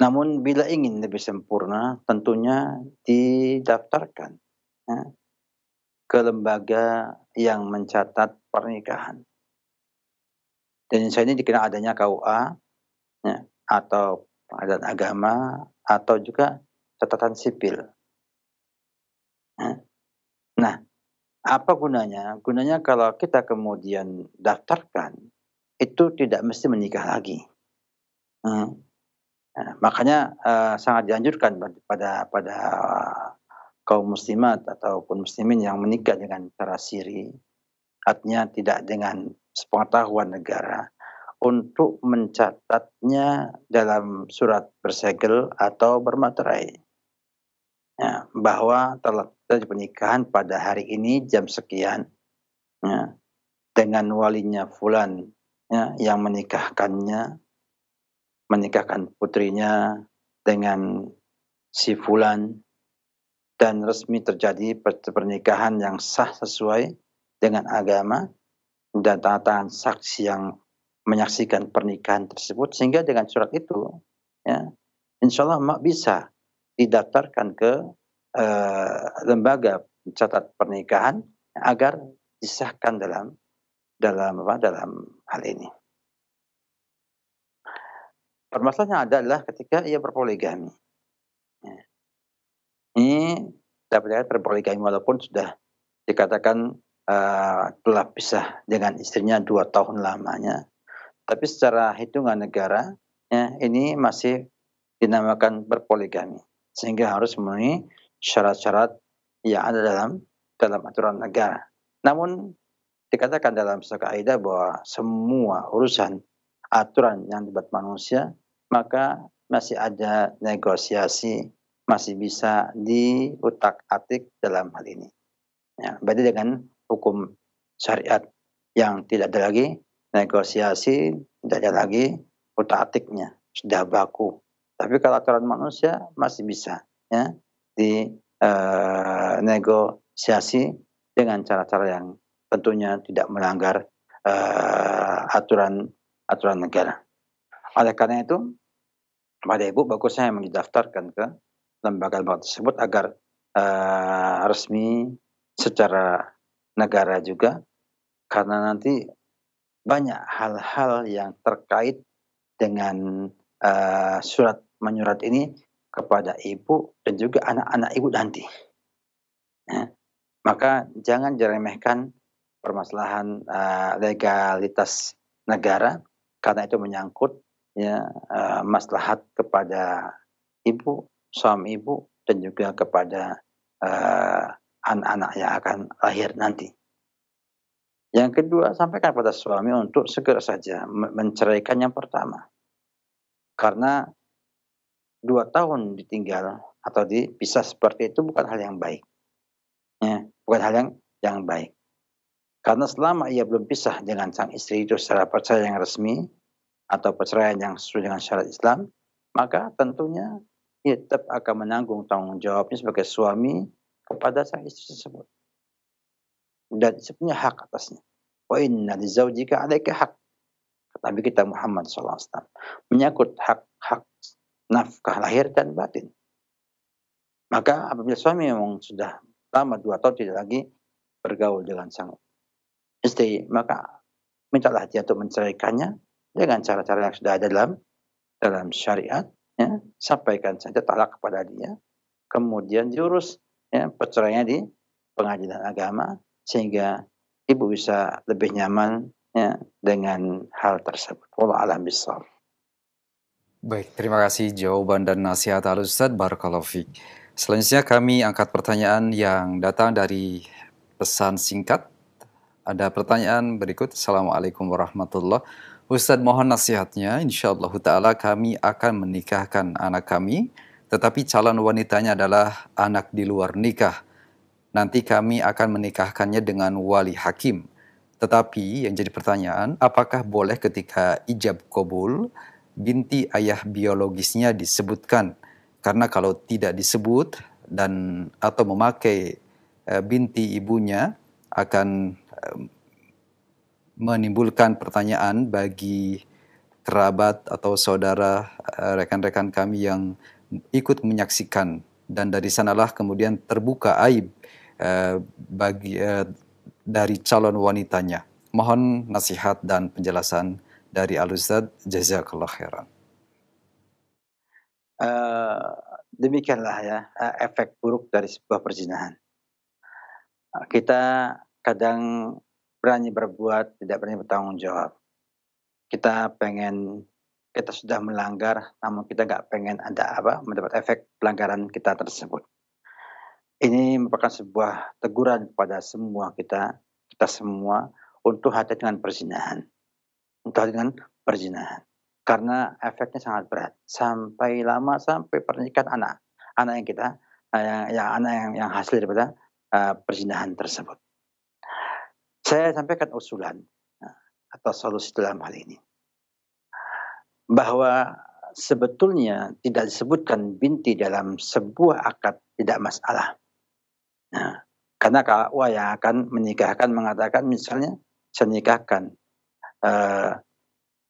Namun bila ingin lebih sempurna, tentunya didaftarkan ya, ke lembaga yang mencatat pernikahan. Dan ini dikenal adanya KUA ya, atau pengadilan agama atau juga catatan sipil. Ya. Nah, apa gunanya? Gunanya kalau kita kemudian daftarkan, itu tidak mesti menikah lagi. Nah, makanya sangat dianjurkan pada kaum muslimat ataupun muslimin yang menikah dengan cara siri, artinya tidak dengan sepengetahuan negara, untuk mencatatnya dalam surat bersegel atau bermaterai. Ya, bahwa telah terjadi pernikahan pada hari ini jam sekian ya, dengan walinya fulan ya, yang menikahkan putrinya dengan si fulan, dan resmi terjadi pernikahan yang sah sesuai dengan agama dan tanda tangan saksi yang menyaksikan pernikahan tersebut, sehingga dengan surat itu ya, insya Allah bisa didaftarkan ke lembaga pencatat pernikahan agar disahkan dalam hal ini. Permasalahannya adalah ketika ia berpoligami. Ya. Ini dapat berpoligami walaupun sudah dikatakan telah pisah dengan istrinya 2 tahun lamanya, tapi secara hitungan negara ya, ini masih dinamakan berpoligami, sehingga harus memenuhi syarat-syarat yang ada dalam aturan negara. Namun dikatakan dalam kaidah bahwa semua urusan aturan yang dibuat manusia, maka masih ada negosiasi, masih bisa diutak-atik dalam hal ini. Ya, beda dengan hukum syariat yang tidak ada lagi negosiasi, tidak ada lagi utak-atiknya, sudah baku. Tapi kalau aturan manusia masih bisa ya negosiasi dengan cara-cara yang tentunya tidak melanggar aturan negara. Oleh karena itu, pada Ibu bagusnya yang didaftarkan ke lembaga-lembaga tersebut agar resmi secara negara juga, karena nanti banyak hal-hal yang terkait dengan surat menyurat ini kepada ibu dan juga anak-anak ibu nanti. Ya. Maka jangan diremehkan permasalahan legalitas negara, karena itu menyangkut ya maslahat kepada ibu, suami ibu, dan juga kepada anak-anak yang akan lahir nanti. Yang kedua, sampaikan pada suami untuk segera saja menceraikan yang pertama. Karena 2 tahun ditinggal atau dipisah seperti itu bukan hal yang baik. Ya, bukan hal yang baik. Karena selama ia belum pisah dengan sang istri itu secara perceraian yang resmi atau perceraian yang sesuai dengan syariat Islam, maka tentunya ia tetap akan menanggung tanggung jawabnya sebagai suami kepada sang istri tersebut. Dan punya hak atasnya. Wa inna li zaujika 'alaika hak. Nabi kita Muhammad SAW menyangkut hak nafkah lahir dan batin. Maka apabila suami memang sudah lama 2 tahun tidak lagi bergaul dengan sang istri, maka mintalah dia untuk menceraikannya dengan cara-cara yang sudah ada dalam syariat. Ya, sampaikan saja talak kepada dia, kemudian diurus ya, perceraiannya di pengadilan agama, sehingga ibu bisa lebih nyaman ya, dengan hal tersebut. Wallahu a'lam bishawab. Baik, terima kasih jawaban dan nasihat Al-Ustaz. Barakallahu fiik. Selanjutnya kami angkat pertanyaan yang datang dari pesan singkat. Ada pertanyaan berikut. Assalamualaikum warahmatullahi wabarakatuh. Ustaz, mohon nasihatnya. Insyaallah ta'ala kami akan menikahkan anak kami, tetapi calon wanitanya adalah anak di luar nikah. Nanti kami akan menikahkannya dengan wali hakim. Tetapi yang jadi pertanyaan, apakah boleh ketika ijab qabul binti ayah biologisnya disebutkan? Karena kalau tidak disebut dan atau memakai binti ibunya akan menimbulkan pertanyaan bagi kerabat atau saudara, rekan-rekan kami yang ikut menyaksikan, dan dari sanalah kemudian terbuka aib dari calon wanitanya. Mohon nasihat dan penjelasan dari Al-Ustadz. Jazakallah khairan. Demikianlah ya efek buruk dari sebuah perzinahan. Kita kadang berani berbuat, tidak berani bertanggung jawab. Kita sudah melanggar, namun kita nggak pengen mendapat efek pelanggaran kita tersebut. Ini merupakan sebuah teguran kepada semua kita semua untuk hati dengan perzinahan. Karena efeknya sangat berat, sampai pernikahan anak yang kita yang hasil daripada perzinahan tersebut. Saya sampaikan usulan atau solusi dalam hal ini, bahwa sebetulnya tidak disebutkan binti dalam sebuah akad tidak masalah. Karena KUA yang akan menikahkan mengatakan, misalnya saya nikahkan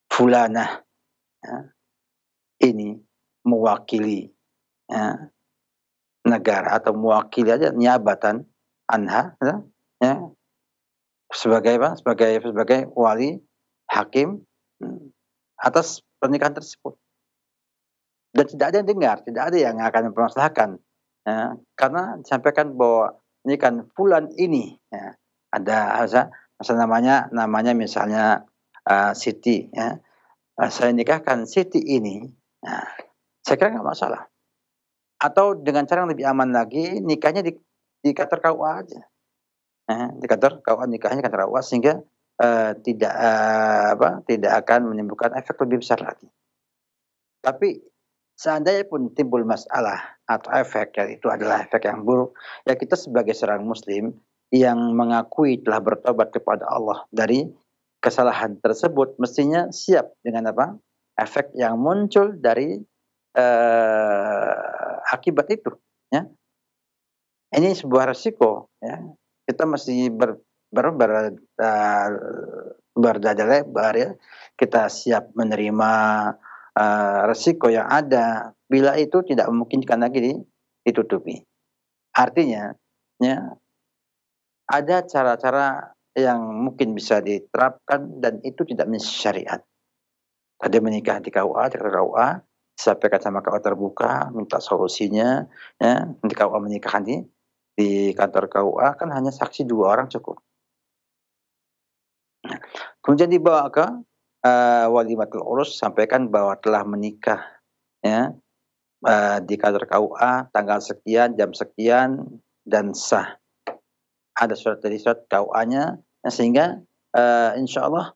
fulanah ini mewakili negara atau mewakili aja niabatan anha sebagai wali hakim atas pernikahan tersebut, dan tidak ada yang dengar, tidak ada yang akan mempermasalahkan, karena disampaikan bahwa nikahan fulan ini ada namanya misalnya Siti, saya nikahkan Siti ini, saya kira nggak masalah. Atau dengan cara yang lebih aman lagi, nikahnya di kantor KUA aja. Di kantor KUA, nikahnya di kantor KUA, sehingga tidak akan menimbulkan efek lebih besar lagi. Tapi seandainya pun timbul masalah atau efek, ya itu adalah efek yang buruk, ya kita sebagai seorang muslim yang mengakui telah bertobat kepada Allah dari kesalahan tersebut, mestinya siap dengan efek yang muncul dari akibat itu, ya. Ini sebuah resiko, ya. Kita mesti berdada lebar, ya. Kita siap menerima resiko yang ada bila itu tidak memungkinkan lagi ditutupi. Artinya, ya, ada cara-cara yang mungkin bisa diterapkan dan itu tidak mensyariat. Tadi menikah di KUA, sampaikan sama KUA terbuka, minta solusinya, ya. Nanti KUA menikahkan di kantor KUA, kan hanya saksi 2 orang cukup. Kemudian dibawa ke walimatul urus, sampaikan bahwa telah menikah, ya, di kantor KUA tanggal sekian, jam sekian, dan sah. Ada surat dari surat KUA-nya, sehingga insya Allah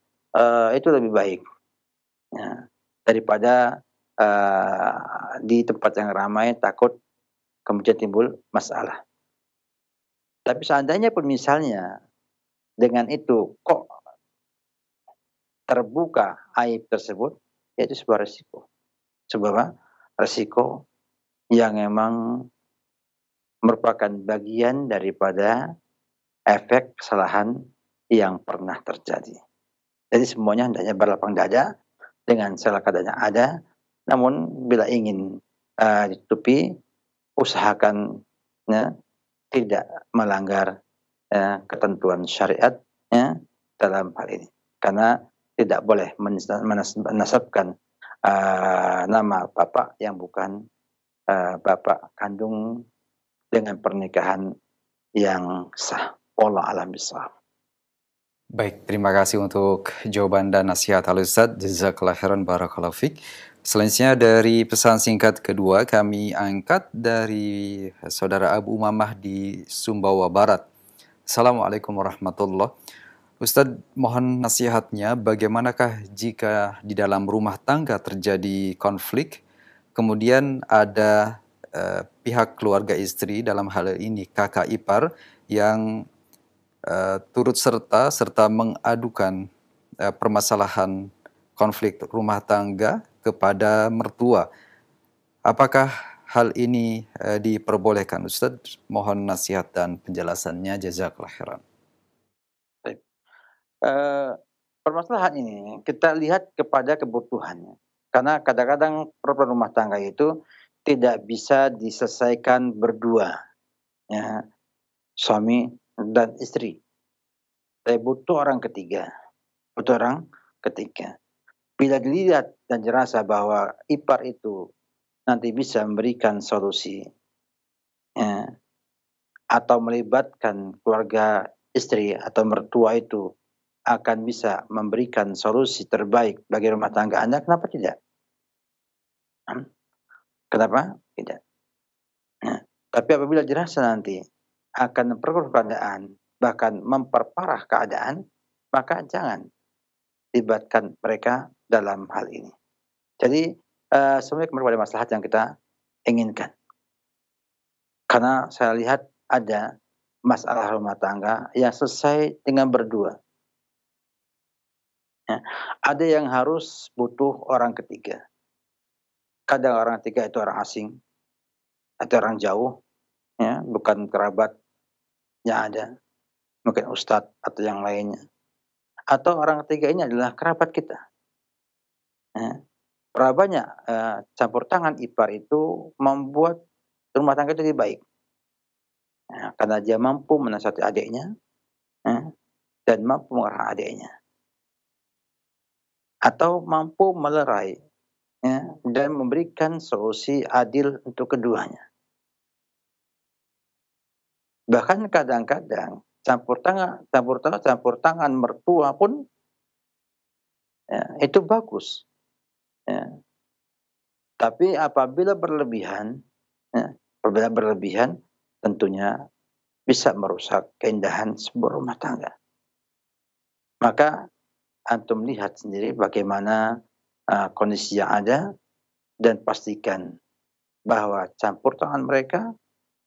itu lebih baik, ya, daripada di tempat yang ramai takut kemudian timbul masalah. Tapi seandainya pun misalnya dengan itu kok terbuka aib tersebut, yaitu sebuah resiko. Sebuah resiko yang memang merupakan bagian daripada efek kesalahan yang pernah terjadi. Jadi semuanya hendaknya berlapang dada dengan segala keadaan ada, namun bila ingin ditutupi, usahakan, ya, tidak melanggar ketentuan syariat, ya, dalam hal ini. Karena tidak boleh menasabkan nama bapak yang bukan bapak kandung dengan pernikahan yang sah. Wallahu a'lam bishawab. Baik, terima kasih untuk jawaban dan nasihat Al-Ustadz. Jazakallah khairan, barakallahu fiik. Selanjutnya dari pesan singkat kedua kami angkat dari saudara Abu Umamah di Sumbawa Barat. Assalamualaikum warahmatullahi. Ustadz, mohon nasihatnya, bagaimanakah jika di dalam rumah tangga terjadi konflik, kemudian ada pihak keluarga istri, dalam hal ini kakak ipar, yang turut serta mengadukan permasalahan konflik rumah tangga kepada mertua. Apakah hal ini diperbolehkan, Ustadz? Mohon nasihat dan penjelasannya. Jazakallah khairan. permasalahan ini kita lihat kepada kebutuhannya. Karena kadang-kadang problem rumah tangga itu tidak bisa diselesaikan berdua, ya, suami dan istri. Saya butuh orang ketiga, butuh orang ketiga. Bila dilihat dan dirasa bahwa ipar itu nanti bisa memberikan solusi, ya, atau melibatkan keluarga istri atau mertua itu akan bisa memberikan solusi terbaik bagi rumah tangga Anda, kenapa tidak? Kenapa tidak? Nah, tapi apabila dirasa nanti akan memperkeruh keadaan, bahkan memperparah keadaan, maka jangan libatkan mereka dalam hal ini. Jadi, semuanya kembali pada maslahat yang kita inginkan. Karena saya lihat ada masalah rumah tangga yang selesai dengan berdua. Ya, ada yang harus butuh orang ketiga. Kadang orang ketiga itu orang asing atau orang jauh, ya, bukan kerabatnya ada, mungkin ustadz atau yang lainnya. Atau orang ketiga ini adalah kerabat kita. Ya. Banyak campur tangan ipar itu membuat rumah tangga itu lebih baik. Ya, karena dia mampu menasihati adiknya, ya, dan mampu mengarah adiknya. Atau mampu melerai, ya, dan memberikan solusi adil untuk keduanya. Bahkan kadang-kadang campur tangan mertua pun, ya, itu bagus. Ya. Tapi apabila berlebihan, ya, tentunya bisa merusak keindahan sebuah rumah tangga. Maka antum lihat sendiri bagaimana kondisi yang ada dan pastikan bahwa campur tangan mereka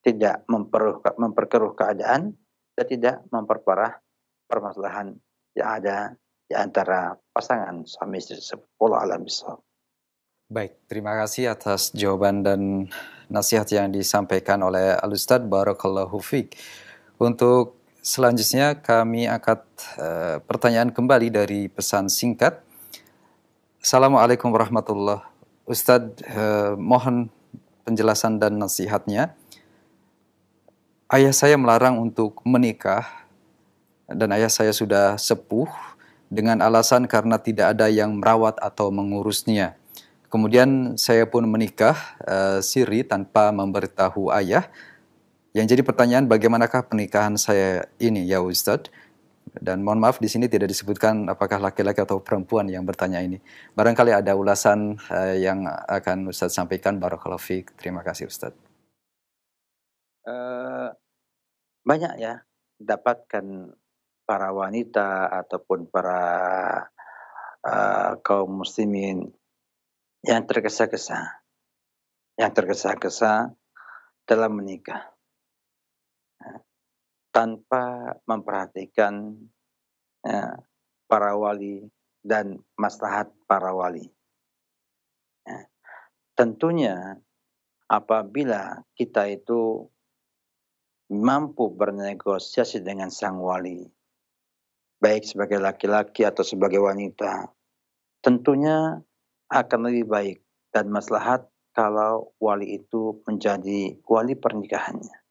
tidak memperkeruh keadaan dan tidak memperparah permasalahan yang ada di antara pasangan suami istri tersebut. Wallahu a'lam bishawab. Baik, terima kasih atas jawaban dan nasihat yang disampaikan oleh Al-Ustadz Barakallahu Fiik. Untuk selanjutnya kami angkat pertanyaan kembali dari pesan singkat. Assalamualaikum warahmatullahi wabarakatuh. Ustadz, mohon penjelasan dan nasihatnya. Ayah saya melarang untuk menikah dan ayah saya sudah sepuh dengan alasan karena tidak ada yang merawat atau mengurusnya. Kemudian saya pun menikah siri tanpa memberitahu ayah. Yang jadi pertanyaan, bagaimanakah pernikahan saya ini ya Ustadz? Dan mohon maaf di sini tidak disebutkan apakah laki-laki atau perempuan yang bertanya ini. Barangkali ada ulasan yang akan Ustadz sampaikan. Barakallahu fiik. Terima kasih Ustadz. Banyak ya dapatkan para wanita ataupun para kaum muslimin yang tergesa-gesa dalam menikah tanpa memperhatikan para wali dan maslahat para wali. Tentunya apabila kita itu mampu bernegosiasi dengan sang wali, baik sebagai laki-laki atau sebagai wanita, tentunya akan lebih baik dan maslahat kalau wali itu menjadi wali pernikahannya.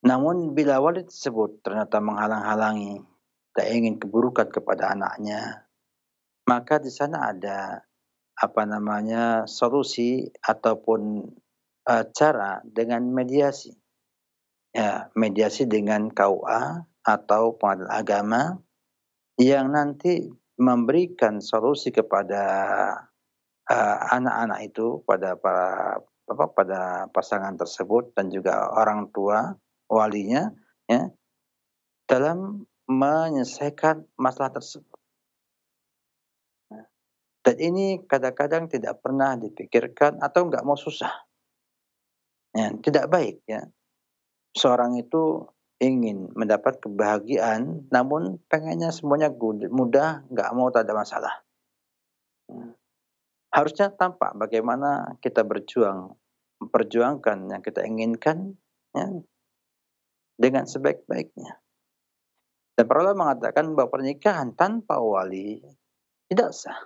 Namun bila wali tersebut ternyata menghalang-halangi, tak ingin keburukan kepada anaknya, maka di sana ada solusi ataupun cara dengan mediasi. Ya, mediasi dengan KUA atau pengadilan agama yang nanti memberikan solusi kepada anak-anak itu, pada pasangan tersebut dan juga orang tua walinya, ya, dalam menyelesaikan masalah tersebut. Dan ini kadang-kadang tidak pernah dipikirkan atau nggak mau susah. Ya, tidak baik ya. Seorang itu ingin mendapat kebahagiaan, namun pengennya semuanya mudah, nggak mau, tak ada masalah. Harusnya tampak bagaimana kita memperjuangkan yang kita inginkan, ya, dengan sebaik-baiknya. Dan para ulama mengatakan bahwa pernikahan tanpa wali tidak sah.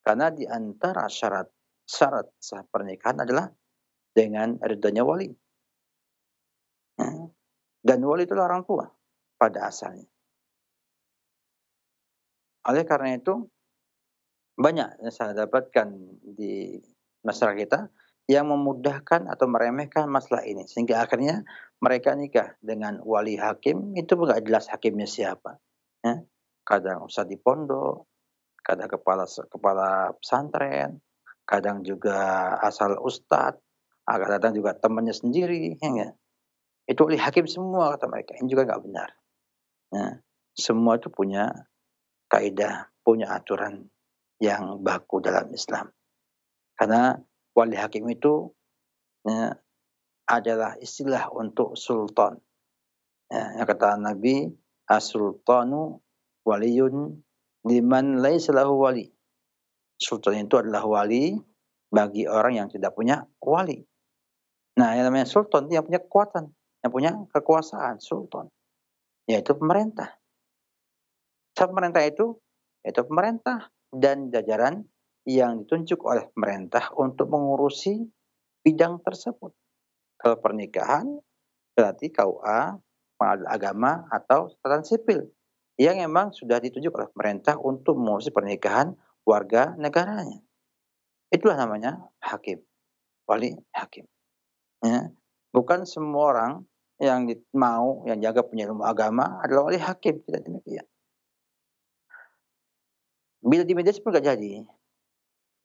Karena di antara syarat sah pernikahan adalah dengan ridhonya wali. Dan wali itulah orang tua pada asalnya. Oleh karena itu, banyak yang saya dapatkan di masyarakat kita yang memudahkan atau meremehkan masalah ini. Sehingga akhirnya mereka nikah dengan wali hakim, itu nggak jelas hakimnya siapa. Ya. Kadang ustadz di pondok, kadang kepala pesantren, kadang juga asal ustadz, kadang juga temannya sendiri. Ya. Itu wali hakim semua kata mereka. Ini juga nggak benar. Ya. Semua itu punya kaidah, punya aturan yang baku dalam Islam. Karena wali hakim itu ya, adalah istilah untuk sultan. Ya, yang kata Nabi, as-sultanu waliyun liman laisa lahu wali. Sultan itu adalah wali bagi orang yang tidak punya wali. Nah, yang namanya sultan itu yang punya kekuatan, yang punya kekuasaan, sultan, yaitu pemerintah. Pemerintah itu yaitu pemerintah dan jajaran yang ditunjuk oleh pemerintah untuk mengurusi bidang tersebut. Kalau pernikahan berarti KUA, pengadilan agama atau catatan sipil yang memang sudah ditunjuk oleh pemerintah untuk mengurusi pernikahan warga negaranya. Itulah namanya hakim, wali hakim. Ya. Bukan semua orang yang mau yang jaga punya ilmu agama adalah wali hakim, tidak demikian. Bila di media pun nggak jadi,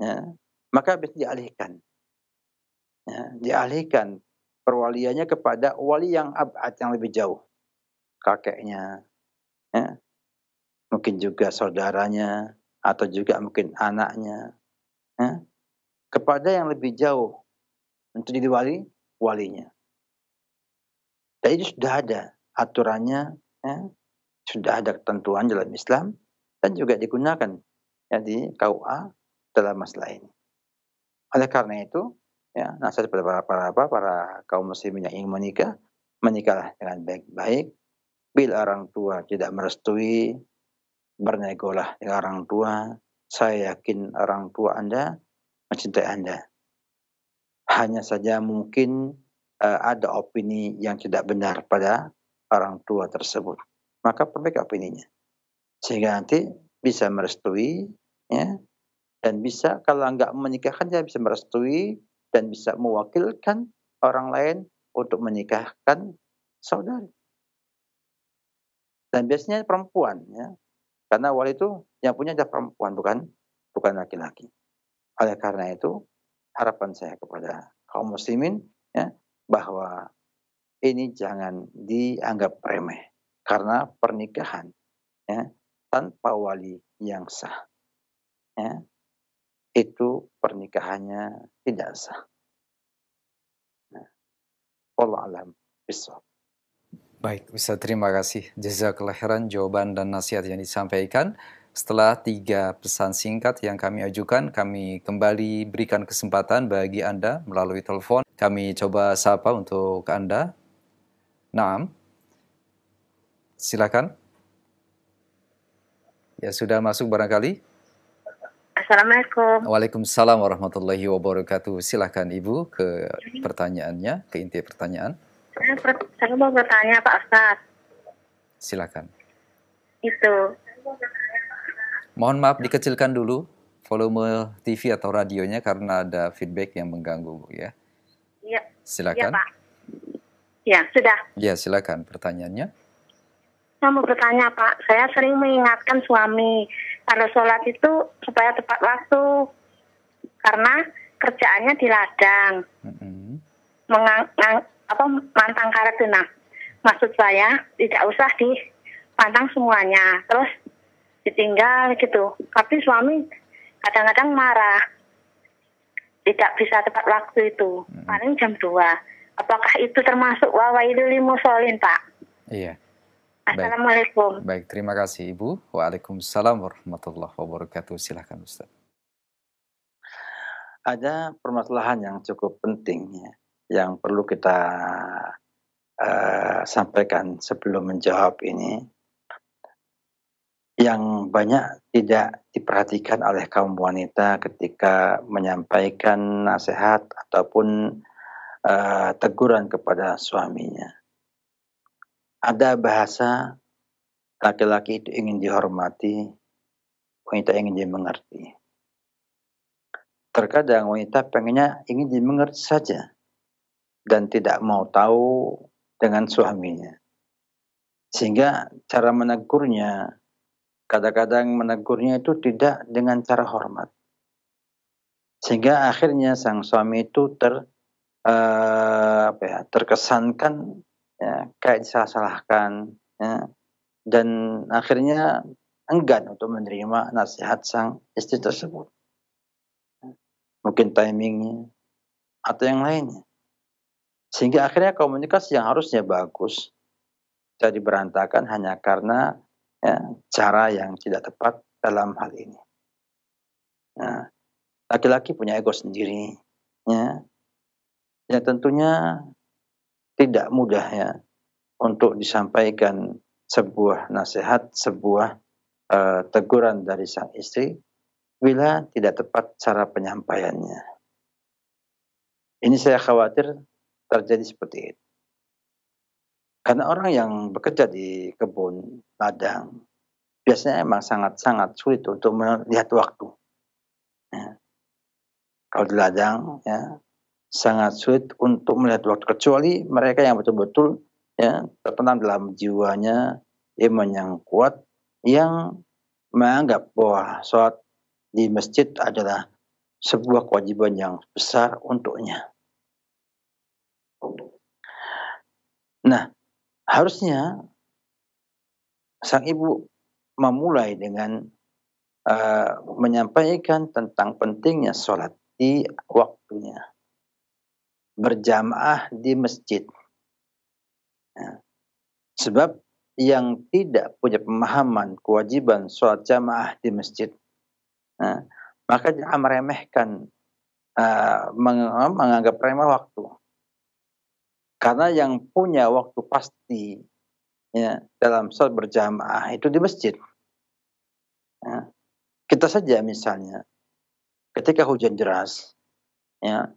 ya, maka bisa dialihkan. Ya, dialihkan perwaliannya kepada wali yang abad, yang lebih jauh. Kakeknya, ya, mungkin juga saudaranya, atau juga mungkin anaknya. Ya, kepada yang lebih jauh untuk jadi walinya. Dan itu sudah ada aturannya, ya, sudah ada ketentuan dalam Islam, dan juga digunakan ya, di KUA dalam masalah ini. Oleh karena itu, ya, nasihat kepada para kaum muslimin yang ingin menikah, menikahlah dengan baik-baik. Bila orang tua tidak merestui, bernegolah dengan orang tua. Saya yakin orang tua Anda mencintai Anda. Hanya saja mungkin ada opini yang tidak benar pada orang tua tersebut. Maka perbaiki opininya. Sehingga nanti bisa merestui, ya, dan bisa kalau nggak menikahkan dia bisa merestui dan bisa mewakilkan orang lain untuk menikahkan saudari. Dan biasanya perempuan, ya, karena wali itu yang punya adalah perempuan, bukan laki-laki. Oleh karena itu harapan saya kepada kaum muslimin, ya, bahwa ini jangan dianggap remeh karena pernikahan, ya, tanpa wali yang sah, ya, itu pernikahannya tidak sah. Wallahu a'lam bishawab. Baik, Ustaz, terima kasih. Jazakallah khairan jawaban dan nasihat yang disampaikan. Setelah 3 pesan singkat yang kami ajukan, kami kembali berikan kesempatan bagi Anda melalui telepon. Kami coba sapa untuk Anda. Naam. Silakan. Ya, sudah masuk barangkali? Assalamualaikum. Waalaikumsalam warahmatullahi wabarakatuh. Silakan Ibu ke pertanyaannya, ke inti pertanyaan. Saya mau bertanya Pak Ustadz. Silakan. Itu. Mohon maaf dikecilkan dulu volume TV atau radionya karena ada feedback yang mengganggu, Bu, ya. Iya. Silakan. Iya, Pak. Ya, sudah. Ya, silakan pertanyaannya. Saya mau bertanya Pak, saya sering mengingatkan suami kalau sholat itu supaya tepat waktu karena kerjaannya di ladang. Mantang karet itu. Nah, maksud saya tidak usah dipantang semuanya, terus ditinggal gitu. Tapi suami kadang-kadang marah, tidak bisa tepat waktu itu, paling jam 2. Apakah itu termasuk wawailul musholin, Pak? Iya. Assalamualaikum. Baik, terima kasih Ibu. Waalaikumsalam warahmatullahi wabarakatuh. Silakan Ustaz. Ada permasalahan yang cukup penting, ya, yang perlu kita sampaikan sebelum menjawab ini, yang banyak tidak diperhatikan oleh kaum wanita ketika menyampaikan nasihat ataupun teguran kepada suaminya. Ada bahasa laki-laki itu ingin dihormati, wanita ingin dimengerti. Terkadang wanita pengennya ingin dimengerti saja dan tidak mau tahu dengan suaminya. Sehingga cara menegurnya, kadang-kadang menegurnya itu tidak dengan cara hormat. Sehingga akhirnya sang suami itu terkesankan ya, kayak disalah-salahkan ya, dan akhirnya enggan untuk menerima nasihat sang istri tersebut. Mungkin timingnya atau yang lainnya. Sehingga akhirnya komunikasi yang harusnya bagus jadi berantakan hanya karena ya, cara yang tidak tepat dalam hal ini. Nah, laki-laki punya ego sendiri, ya tentunya tidak mudah ya untuk disampaikan sebuah nasihat, sebuah teguran dari sang istri bila tidak tepat cara penyampaiannya. Ini saya khawatir terjadi seperti itu. Karena orang yang bekerja di kebun ladang biasanya emang sangat-sangat sulit untuk melihat waktu. Ya. Kalau di ladang ya sangat sulit untuk melihat waktu, kecuali mereka yang betul-betul ya tertanam dalam jiwanya iman yang kuat, yang menganggap bahwa sholat di masjid adalah sebuah kewajiban yang besar untuknya. Nah, harusnya sang ibu memulai dengan menyampaikan tentang pentingnya sholat di waktunya, berjamaah di masjid. Ya. Sebab yang tidak punya pemahaman kewajiban sholat jamaah di masjid, maka jangan meremehkan, menganggap remeh waktu. Karena yang punya waktu pasti ya, dalam sholat berjamaah itu di masjid. Ya. Kita saja misalnya, ketika hujan deras, ya,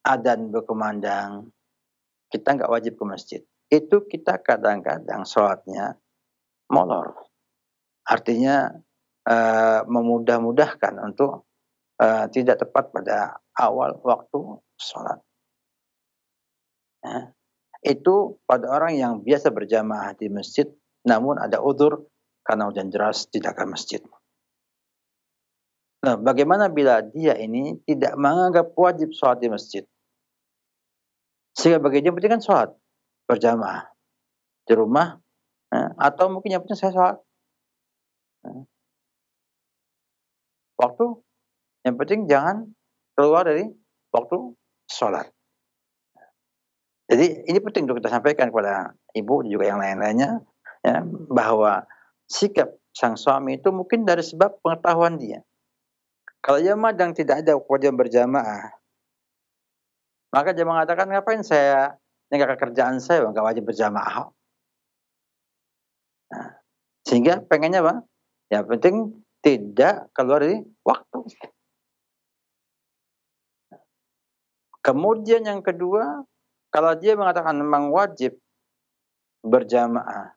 adzan berkumandang, kita nggak wajib ke masjid. Itu kita kadang-kadang sholatnya molor. Artinya memudah-mudahkan untuk tidak tepat pada awal waktu sholat. Ya. Itu pada orang yang biasa berjamaah di masjid, namun ada udzur karena hujan deras tidak ke masjid. Nah, bagaimana bila dia ini tidak menganggap wajib sholat di masjid? Sehingga bagi dia penting kan sholat berjamaah di rumah, atau mungkin yang penting saya sholat. Waktu yang penting jangan keluar dari waktu sholat. Jadi ini penting untuk kita sampaikan kepada ibu juga yang lain-lainnya ya, bahwa sikap sang suami itu mungkin dari sebab pengetahuan dia. Kalau dia memang tidak ada kewajiban berjamaah, maka dia mengatakan ngapain saya meninggalkan kerjaan saya nggak wajib berjamaah. Nah, sehingga pengennya apa? Yang penting tidak keluar dari waktu. Kemudian yang kedua, kalau dia mengatakan memang wajib berjamaah,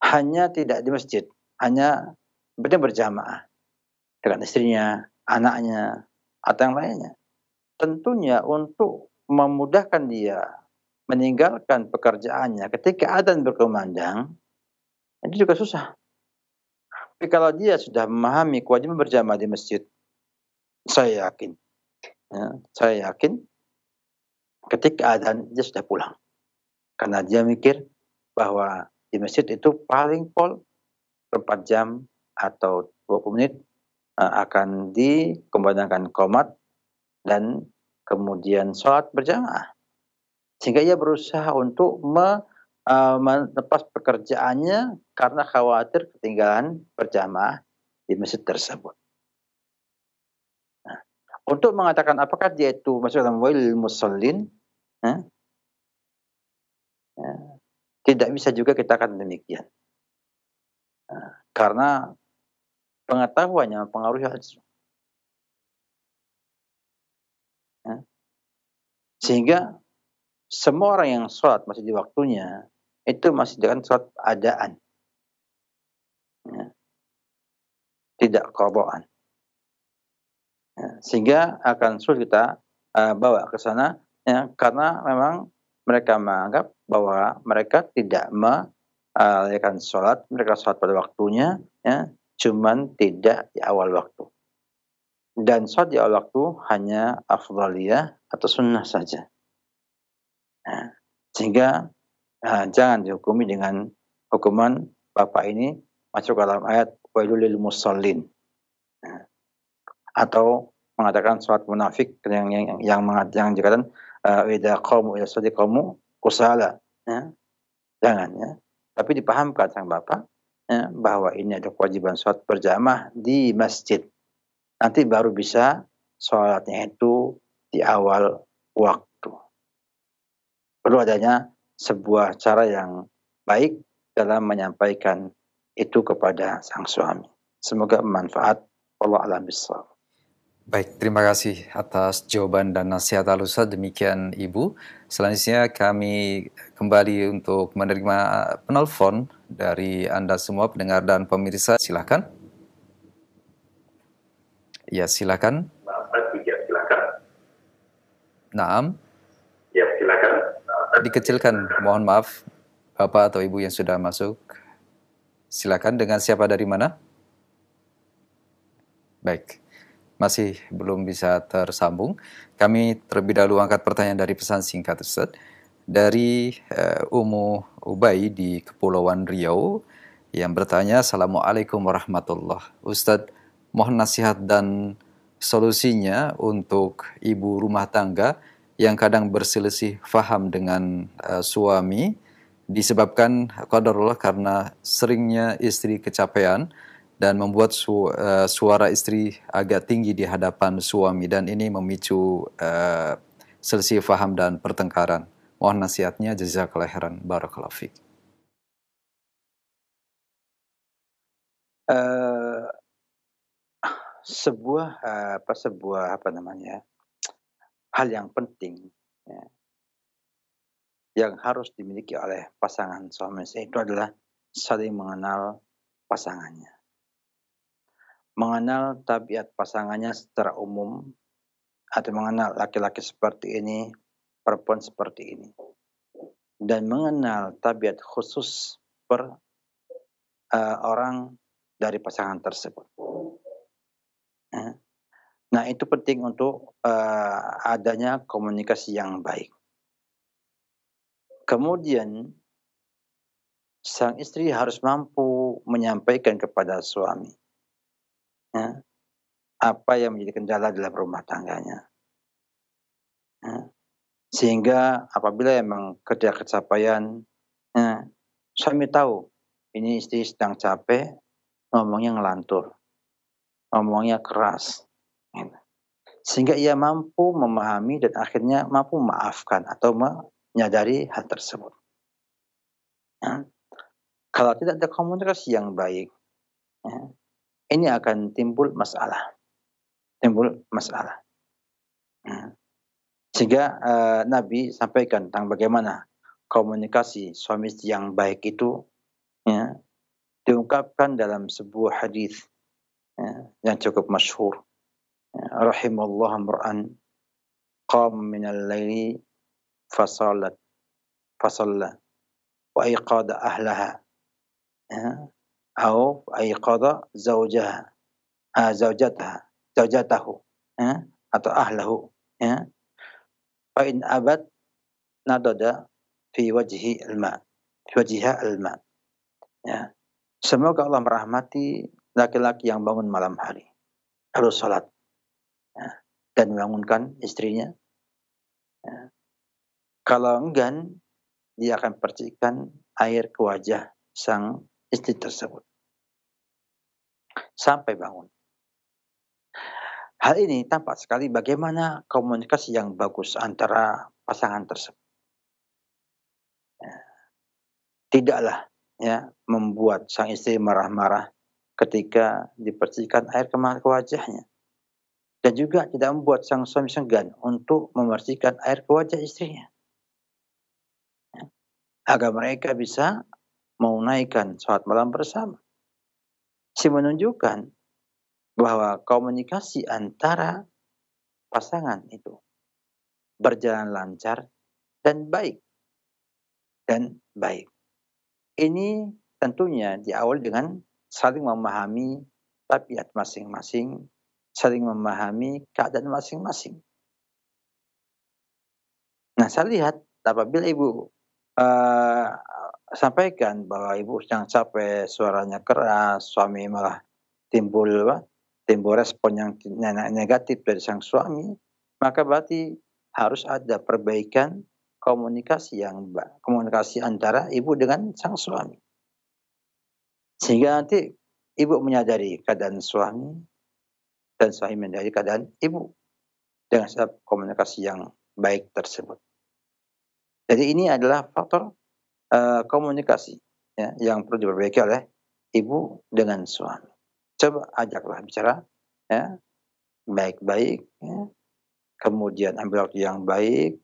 hanya tidak di masjid, hanya penting berjamaah dengan istrinya, anaknya, atau yang lainnya. Tentunya untuk memudahkan dia meninggalkan pekerjaannya ketika adzan berkumandang, itu juga susah. Tapi kalau dia sudah memahami kewajiban berjamaah di masjid, saya yakin ketika adzan dia sudah pulang. Karena dia mikir bahwa di masjid itu paling pol 4 jam atau 20 menit akan dikumandangkan qomat dan kemudian sholat berjamaah. Sehingga ia berusaha untuk melepas pekerjaannya karena khawatir ketinggalan berjamaah di masjid tersebut. Nah, untuk mengatakan apakah dia itu masuk dalam wailul musallin, Tidak bisa juga kita katakan demikian. Karena pengetahuannya mempengaruhi hal itu. Sehingga semua orang yang sholat masih di waktunya, itu masih dengan sholat adaan. Tidak qadaan. Sehingga akan sulit kita bawa ke sana, karena memang mereka menganggap bahwa mereka tidak melalaikan sholat, mereka sholat pada waktunya, cuman tidak di awal waktu. Dan sholat di awal waktu hanya afdhaliyah atau sunnah saja. Sehingga jangan dihukumi dengan hukuman Bapak ini masuk dalam ayat wailul lil musallin. Atau mengatakan sholat munafik yang dikatakan idza qamu ila sholati qamu kusala. Jangan Tapi dipahamkan sang Bapak bahwa ini ada kewajiban sholat berjamaah di masjid. Nanti baru bisa sholatnya itu di awal waktu. Perlu adanya sebuah cara yang baik dalam menyampaikan itu kepada sang suami. Semoga bermanfaat. Wallahu a'lam bishawab. Baik, terima kasih atas jawaban dan nasihat Al-Ustaz. Demikian Ibu. Selanjutnya kami kembali untuk menerima penelpon dari Anda semua pendengar dan pemirsa. Silakan. Ya, silakan. Naam. Ya, silakan. Dikecilkan, mohon maaf, Bapak atau Ibu yang sudah masuk. Silakan, dengan siapa dari mana? Baik, masih belum bisa tersambung. Kami terlebih dahulu angkat pertanyaan dari pesan singkat Ustaz. Dari Ummu Ubay di Kepulauan Riau yang bertanya, Assalamualaikum warahmatullahi wabarakatuh. Ustaz, mohon nasihat dan solusinya untuk ibu rumah tangga yang kadang berselisih faham dengan suami disebabkan qadarullah karena seringnya istri kecapean dan membuat suara istri agak tinggi di hadapan suami, dan ini memicu selisih faham dan pertengkaran. Mohon nasihatnya, jazakallahu khairan, barakallahu fiik. Sebuah hal yang penting yang harus dimiliki oleh pasangan suami istri itu adalah saling mengenal pasangannya, mengenal tabiat pasangannya secara umum, atau mengenal laki-laki seperti ini, perempuan seperti ini, dan mengenal tabiat khusus per orang dari pasangan tersebut. Nah, itu penting untuk adanya komunikasi yang baik. Kemudian sang istri harus mampu menyampaikan kepada suami apa yang menjadi kendala dalam rumah tangganya. Sehingga apabila memang kerja kecapean, suami tahu ini istri sedang capek, ngomongnya ngelantur, ngomongnya keras, sehingga ia mampu memahami dan akhirnya mampu memaafkan atau menyadari hal tersebut. Kalau tidak ada komunikasi yang baik, ini akan timbul masalah. Sehingga Nabi sampaikan tentang bagaimana komunikasi suami istri yang baik itu diungkapkan dalam sebuah hadis yang cukup masyhur. Rahimallahu amra'an qama minal laili fasalla wa ayqada ahlaha atau ayqada zawjatahu atau ahlahu, fa in abad nadada fi wajhiha alma. Semoga Allah merahmati laki-laki yang bangun malam hari, harus salat dan membangunkan istrinya. Kalau enggan, dia akan percikan air ke wajah sang istri tersebut sampai bangun. Hal ini tampak sekali bagaimana komunikasi yang bagus antara pasangan tersebut. tidaklah ya membuat sang istri marah-marah ketika dibersihkan air ke wajahnya, dan juga tidak membuat sang suami segan untuk membersihkan air ke wajah istrinya, agar mereka bisa menunaikan sholat malam bersama. Si menunjukkan bahwa komunikasi antara pasangan itu berjalan lancar dan baik. Ini tentunya diawali dengan saling memahami tabiat masing-masing, saling memahami keadaan masing-masing. Nah, saya lihat apabila ibu sampaikan bahwa ibu sedang capek, suaranya keras, suami malah timbul respon yang negatif dari sang suami, maka berarti harus ada perbaikan komunikasi antara ibu dengan sang suami. Sehingga nanti ibu menyadari keadaan suami dan suami menyadari keadaan ibu dengan sebab komunikasi yang baik tersebut. Jadi ini adalah faktor komunikasi ya, yang perlu diperbaiki oleh ibu dengan suami. Coba ajaklah bicara ya, baik-baik ya. Kemudian ambil waktu yang baik,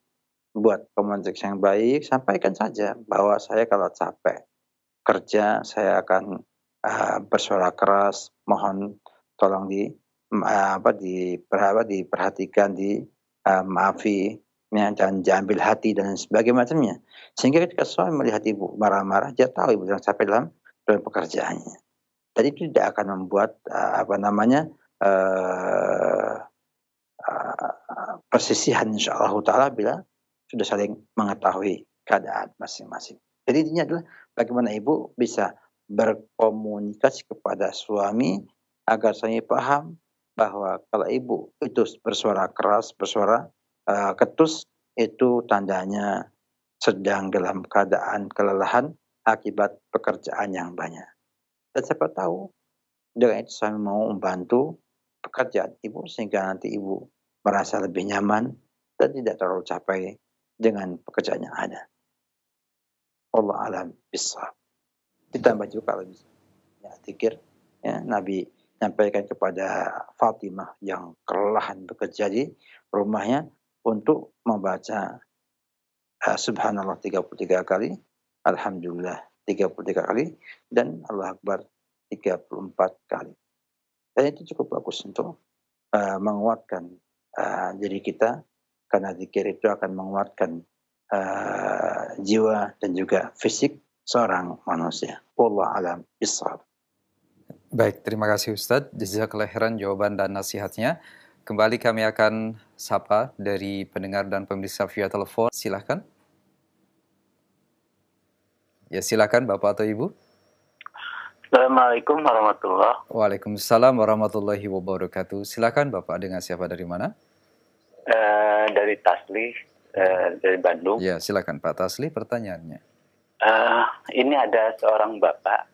buat komunikasi yang baik, sampaikan saja bahwa saya kalau capek kerja saya akan bersuara keras, mohon tolong diperhatikan, maafi ya, dan diambil hati dan sebagainya macamnya. Sehingga ketika suami melihat ibu marah-marah, dia tahu ibu sedang capek dalam pekerjaannya. Jadi itu tidak akan membuat persisihan insyaallah taala bila sudah saling mengetahui keadaan masing-masing. Jadi intinya adalah bagaimana ibu bisa berkomunikasi kepada suami agar suami paham bahwa kalau ibu itu bersuara keras, bersuara ketus, itu tandanya sedang dalam keadaan kelelahan akibat pekerjaan yang banyak. Dan siapa tahu dengan itu suami mau membantu pekerjaan ibu sehingga nanti ibu merasa lebih nyaman dan tidak terlalu capek dengan pekerjaan yang ada. Allah alam bisawab. Ditambah juga kalau bisa ya, zikir ya, Nabi nyampaikan kepada Fatimah yang kelelahan bekerja di rumahnya untuk membaca subhanallah 33 kali, alhamdulillah 33 kali, dan Allah Akbar 34 kali. Dan itu cukup bagus untuk menguatkan diri kita, karena zikir itu akan menguatkan jiwa dan juga fisik seorang manusia. Wallahu alam bishawab. Baik, terima kasih Ustadz. Jazakallahu khairan jawaban dan nasihatnya. Kembali kami akan sapa dari pendengar dan pemirsa via telepon. Silakan. Ya, silakan Bapak atau Ibu. Assalamualaikum warahmatullahi wabarakatuh. Waalaikumsalam warahmatullahi wabarakatuh. Silakan Bapak, dengan siapa dari mana? Dari Tasli, dari Bandung. Ya, silakan Pak Tasli, pertanyaannya. Ini ada seorang bapak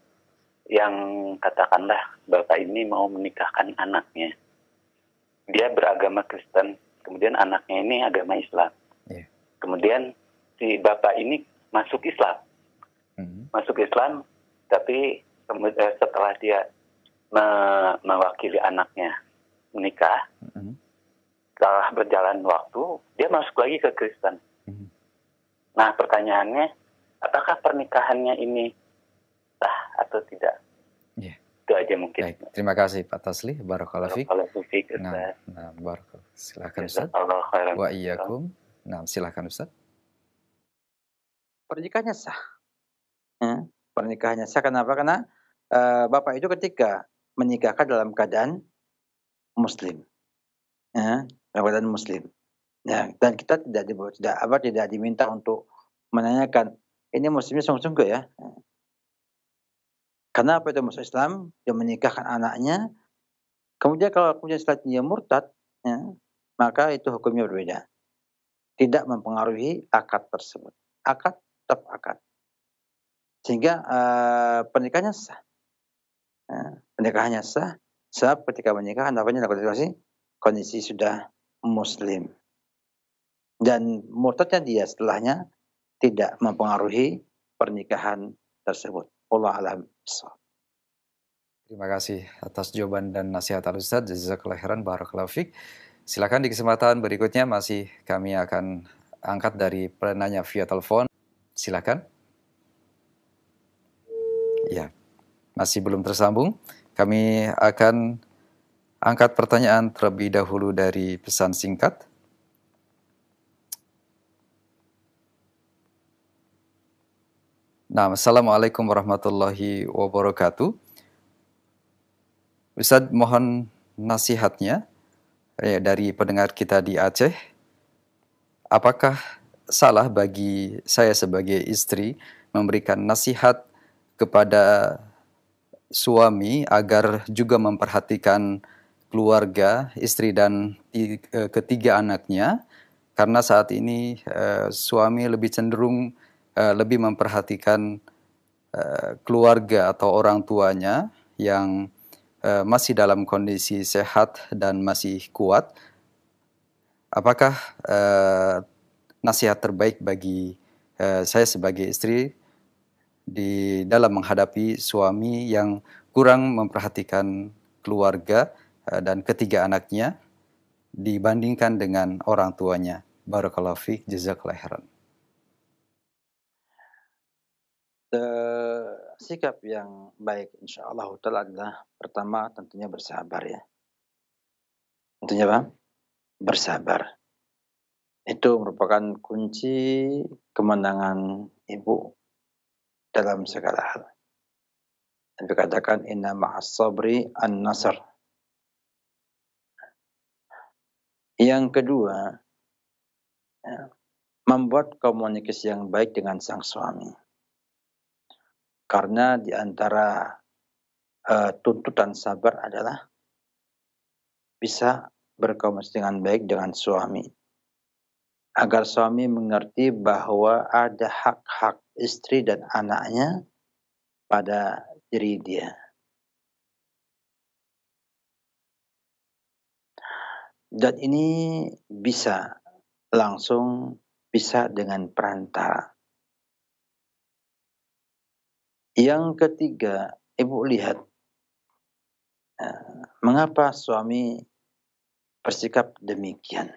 yang katakanlah bapak ini mau menikahkan anaknya. Dia beragama Kristen, kemudian anaknya ini agama Islam. Yeah. Kemudian si bapak ini masuk Islam. Masuk Islam, tapi setelah dia mewakili anaknya menikah, setelah berjalan waktu, dia masuk lagi ke Kristen. Nah, pertanyaannya, apakah pernikahannya ini sah atau tidak? Yeah. Itu aja mungkin. Baik, terima kasih Pak Tasli. Barakallahu fiik. Nah, barakallahu. Silakan Ustaz. Wa iyyakum. Nah, silakan Ustaz. Pernikahannya sah. Pernikahannya sah kenapa? Karena bapak itu ketika menikahkan dalam keadaan muslim. Dalam keadaan muslim. Ya, dan kita tidak diminta untuk menanyakan ini muslimnya sungguh-sungguh ya. Karena apa itu masuk Islam, dia menikahkan anaknya, kemudian setelah dia murtad, ya, maka itu hukumnya berbeda. Tidak mempengaruhi akad tersebut. Akad tetap akad. Sehingga pernikahannya sah. Pernikahannya sah, sebab ketika menikah namanya dalam kondisi sudah muslim. Dan murtadnya dia setelahnya tidak mempengaruhi pernikahan tersebut. Allah alam. Terima kasih atas jawaban dan nasihat Al-Ustaz. Jazakallahu khairan, barakallahu fiik. Silakan di kesempatan berikutnya masih kami akan angkat dari penanya via telepon. Silakan. Ya, masih belum tersambung. Kami akan angkat pertanyaan terlebih dahulu dari pesan singkat. Nah, Assalamualaikum warahmatullahi wabarakatuh. Ustaz, mohon nasihatnya dari pendengar kita di Aceh. Apakah salah bagi saya sebagai istri memberikan nasihat kepada suami agar juga memperhatikan keluarga, istri dan ketiga anaknya? Karena saat ini suami lebih cenderung lebih memperhatikan keluarga atau orang tuanya yang masih dalam kondisi sehat dan masih kuat. Apakah nasihat terbaik bagi saya sebagai istri di dalam menghadapi suami yang kurang memperhatikan keluarga dan ketiga anaknya dibandingkan dengan orang tuanya? Barakallahu fiik, jazakallahu khairan. Sikap yang baik insyaallah ta'ala adalah pertama tentunya bersabar ya. Tentunya apa? Bersabar. Itu merupakan kunci kemenangan ibu dalam segala hal. Dan dikatakan inna ma'as sabri an-nasr. Yang kedua, ya, membuat komunikasi yang baik dengan sang suami. Karena di antara tuntutan sabar adalah bisa berkomunikasi dengan baik dengan suami. Agar suami mengerti bahwa ada hak-hak istri dan anaknya pada diri dia. Dan ini bisa langsung, bisa dengan perantara. Yang ketiga, ibu lihat mengapa suami bersikap demikian.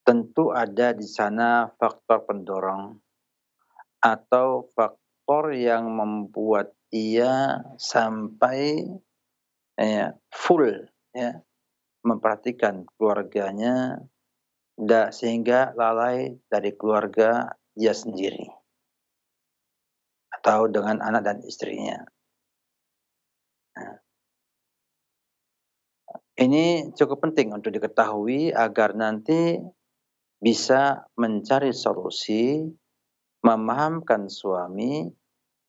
Tentu ada di sana faktor pendorong atau faktor yang membuat ia sampai full ya, memperhatikan keluarganya sehingga lalai dari keluarga dia sendiri atau dengan anak dan istrinya. Ini cukup penting untuk diketahui agar nanti bisa mencari solusi, memahamkan suami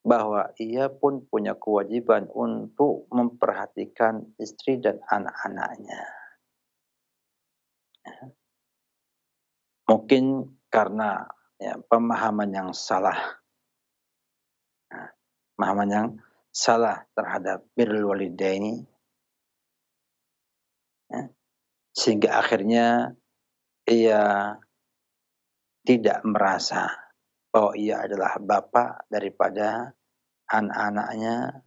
bahwa ia pun punya kewajiban untuk memperhatikan istri dan anak-anaknya. Mungkin karena pemahaman yang salah. Pemahaman yang salah terhadap birrul walidaini. Sehingga akhirnya ia tidak merasa bahwa ia adalah bapak daripada anak-anaknya,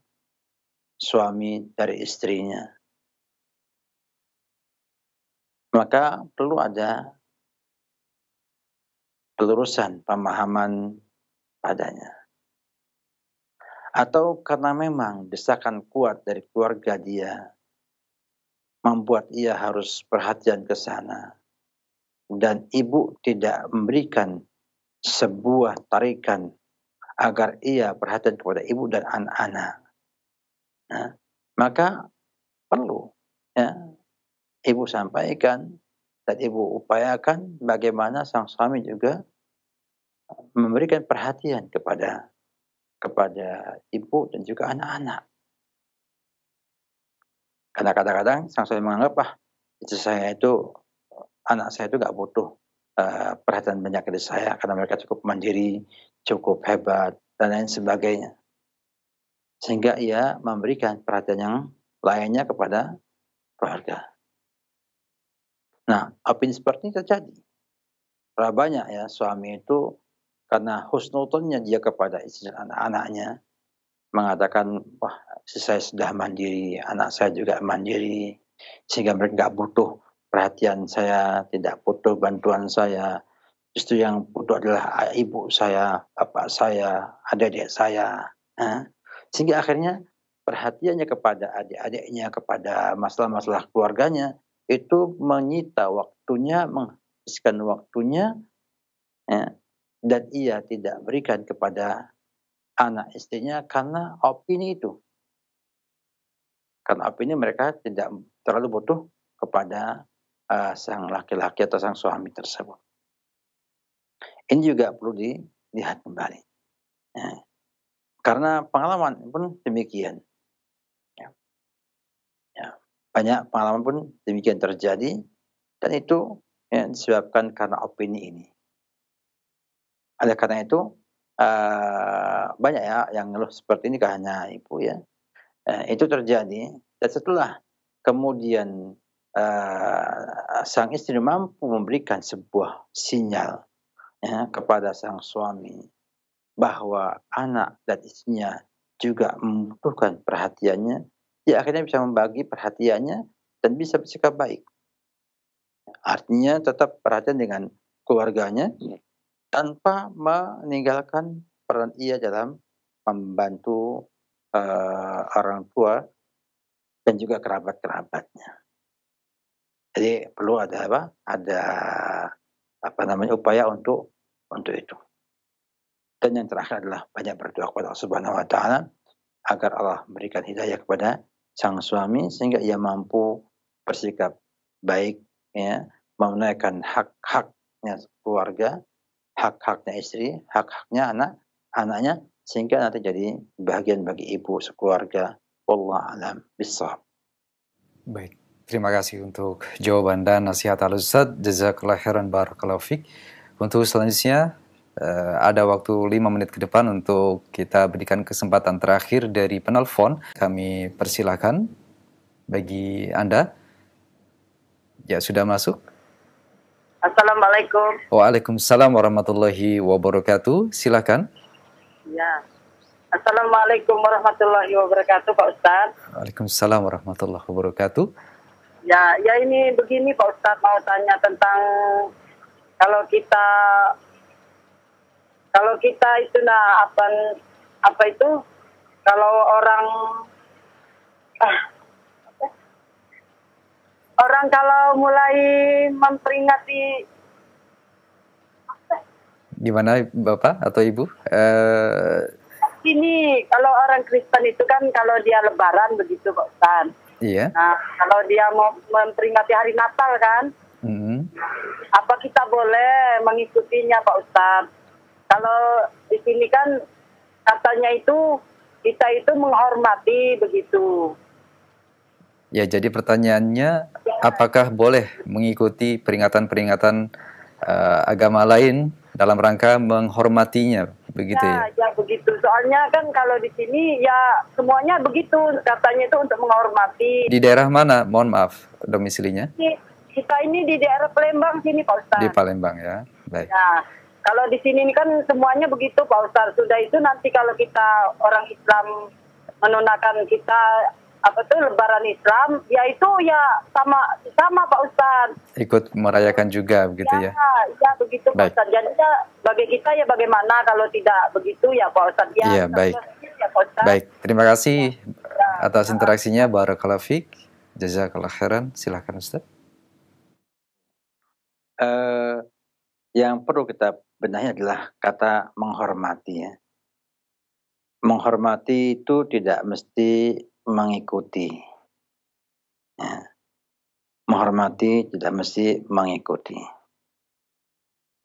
suami dari istrinya. Maka perlu ada pelurusan pemahaman padanya. Atau karena memang desakan kuat dari keluarga dia membuat ia harus perhatian ke sana. Dan ibu tidak memberikan sebuah tarikan agar ia perhatian kepada ibu dan anak-anak. Nah, maka perlu ibu sampaikan dan ibu upayakan bagaimana sang suami juga memberikan perhatian kepada ibu dan juga anak-anak. Karena kadang-kadang sang suami menganggap anak saya itu nggak butuh perhatian banyak dari saya karena mereka cukup mandiri, cukup hebat dan lain sebagainya. Sehingga ia memberikan perhatian yang lainnya kepada keluarga. Nah, opini seperti ini terjadi. Berapa banyak ya suami itu karena husnudzonnya dia kepada istri dan anak-anaknya mengatakan, wah saya sudah mandiri, anak saya juga mandiri, sehingga mereka nggak butuh perhatian saya, tidak butuh bantuan saya. Justru yang butuh adalah ibu saya, bapak saya, adik-adik saya. Sehingga akhirnya perhatiannya kepada adik-adiknya, kepada masalah-masalah keluarganya, itu menyita waktunya, menghabiskan waktunya, ya, dan ia tidak berikan kepada anak istrinya karena opini itu. Karena opini mereka tidak terlalu butuh kepada sang laki-laki atau sang suami tersebut. Ini juga perlu dilihat kembali. Ya. Karena pengalaman pun demikian. Ya. Ya. Banyak pengalaman pun demikian terjadi, dan itu ya, disebabkan karena opini ini. Oleh karena itu, banyak ya yang ngeluh seperti ini, gak hanya ibu ya. Itu terjadi, dan setelah kemudian sang istri mampu memberikan sebuah sinyal ya, kepada sang suami bahwa anak dan istrinya juga membutuhkan perhatiannya, dia akhirnya bisa membagi perhatiannya dan bisa bersikap baik. Artinya tetap perhatian dengan keluarganya tanpa meninggalkan peran ia dalam membantu orang tua dan juga kerabat-kerabatnya. Jadi perlu ada apa? Ada upaya untuk itu. Dan yang terakhir adalah banyak berdoa kepada Allah Subhanahu wa taala agar Allah memberikan hidayah kepada sang suami sehingga ia mampu bersikap baik ya, menunaikan hak-haknya keluarga, hak-haknya istri, hak-haknya anaknya, sehingga nanti jadi bahagian bagi ibu sekeluarga. Wallahu a'lam bishawab. Baik, terima kasih untuk jawaban dan nasihat Al-Ustaz. Jazakallahu khairan, barakallahu fiik. Untuk selanjutnya ada waktu 5 menit ke depan untuk kita berikan kesempatan terakhir dari penelpon. Kami persilakan bagi Anda. Ya, sudah masuk. Assalamualaikum. Waalaikumsalam warahmatullahi wabarakatuh. Silakan. Ya. Assalamualaikum warahmatullahi wabarakatuh, Pak Ustadz. Waalaikumsalam warahmatullahi wabarakatuh. Ya ini begini Pak Ustadz, mau tanya tentang kalau kita itu apa itu kalau orang kalau mulai memperingati gimana Bapak atau Ibu? Sini kalau orang Kristen itu kan kalau dia Lebaran begitu Pak Ustadz. Iya. Nah kalau dia mau memperingati hari Natal kan, apa kita boleh mengikutinya Pak Ustadz? Kalau di sini kan katanya itu kita itu menghormati begitu. Ya, jadi pertanyaannya, apakah boleh mengikuti peringatan-peringatan agama lain dalam rangka menghormatinya, begitu ya? Ya begitu. Soalnya kan kalau di sini ya semuanya begitu, katanya itu untuk menghormati. Di daerah mana? Mohon maaf, domisilinya? Kita ini di daerah Palembang sini Pak Ustadz. Di Palembang ya, baik. Nah, kalau di sini kan semuanya begitu Pak Ustadz. Sudah itu nanti kalau kita orang Islam menunaikan kita Lebaran Islam, ya itu ya sama Pak Ustadz. Ikut merayakan juga begitu ya? Ya begitu Pak Ustadz. Jadi ya bagi kita ya bagaimana kalau tidak begitu ya Pak Ustadz. Iya baik. Ya, Pak Ustadz. Baik, terima kasih atas interaksinya. Barakallahu fiik. Jazakallahu khairan. Silakan Ustaz. Yang perlu kita benahi adalah kata menghormati ya. Menghormati itu tidak mesti mengikuti. Ya. Menghormati tidak mesti mengikuti.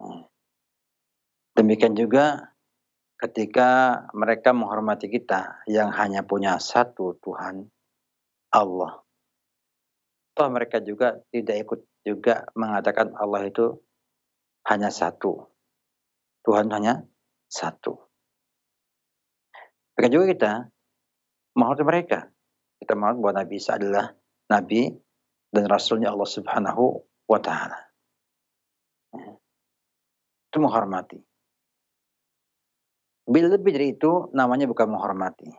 Ya. Demikian juga ketika mereka menghormati kita yang hanya punya satu Tuhan, Allah. Toh mereka juga tidak ikut juga mengatakan Allah itu hanya satu. Tuhan hanya satu. Maka juga kita menghormati mereka. Kita menghormati bahwa Nabi Isa adalah Nabi dan Rasulnya Allah Subhanahu wa Ta'ala. itu menghormati. Bila lebih dari itu, namanya bukan menghormati,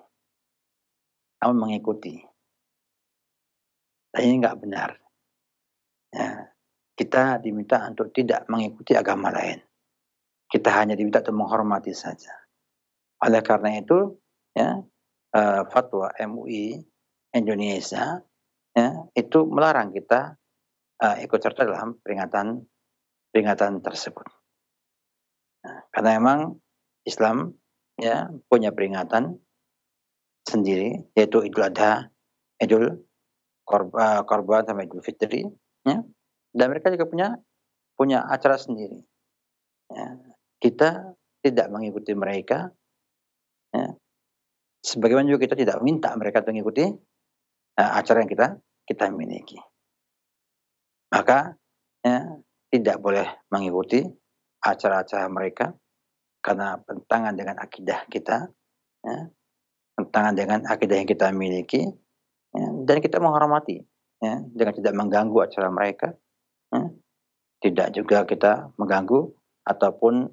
namun mengikuti. Dan ini nggak benar. Ya, kita diminta untuk tidak mengikuti agama lain. Kita hanya diminta untuk menghormati saja. Oleh karena itu, ya, fatwa MUI Indonesia ya, itu melarang kita ikut serta dalam peringatan tersebut. Nah, karena memang Islam ya punya peringatan sendiri, yaitu Idul Adha, Idul Korban sama Idul Fitri, ya. Dan mereka juga punya acara sendiri. Ya. Kita tidak mengikuti mereka, ya. Sebagaimana juga kita tidak minta mereka untuk mengikuti acara yang kita miliki. Maka ya, tidak boleh mengikuti acara-acara mereka karena bertentangan dengan akidah kita, ya, bertentangan dengan akidah yang kita miliki, ya, dan kita menghormati, ya, dengan tidak mengganggu acara mereka, ya, tidak juga kita mengganggu ataupun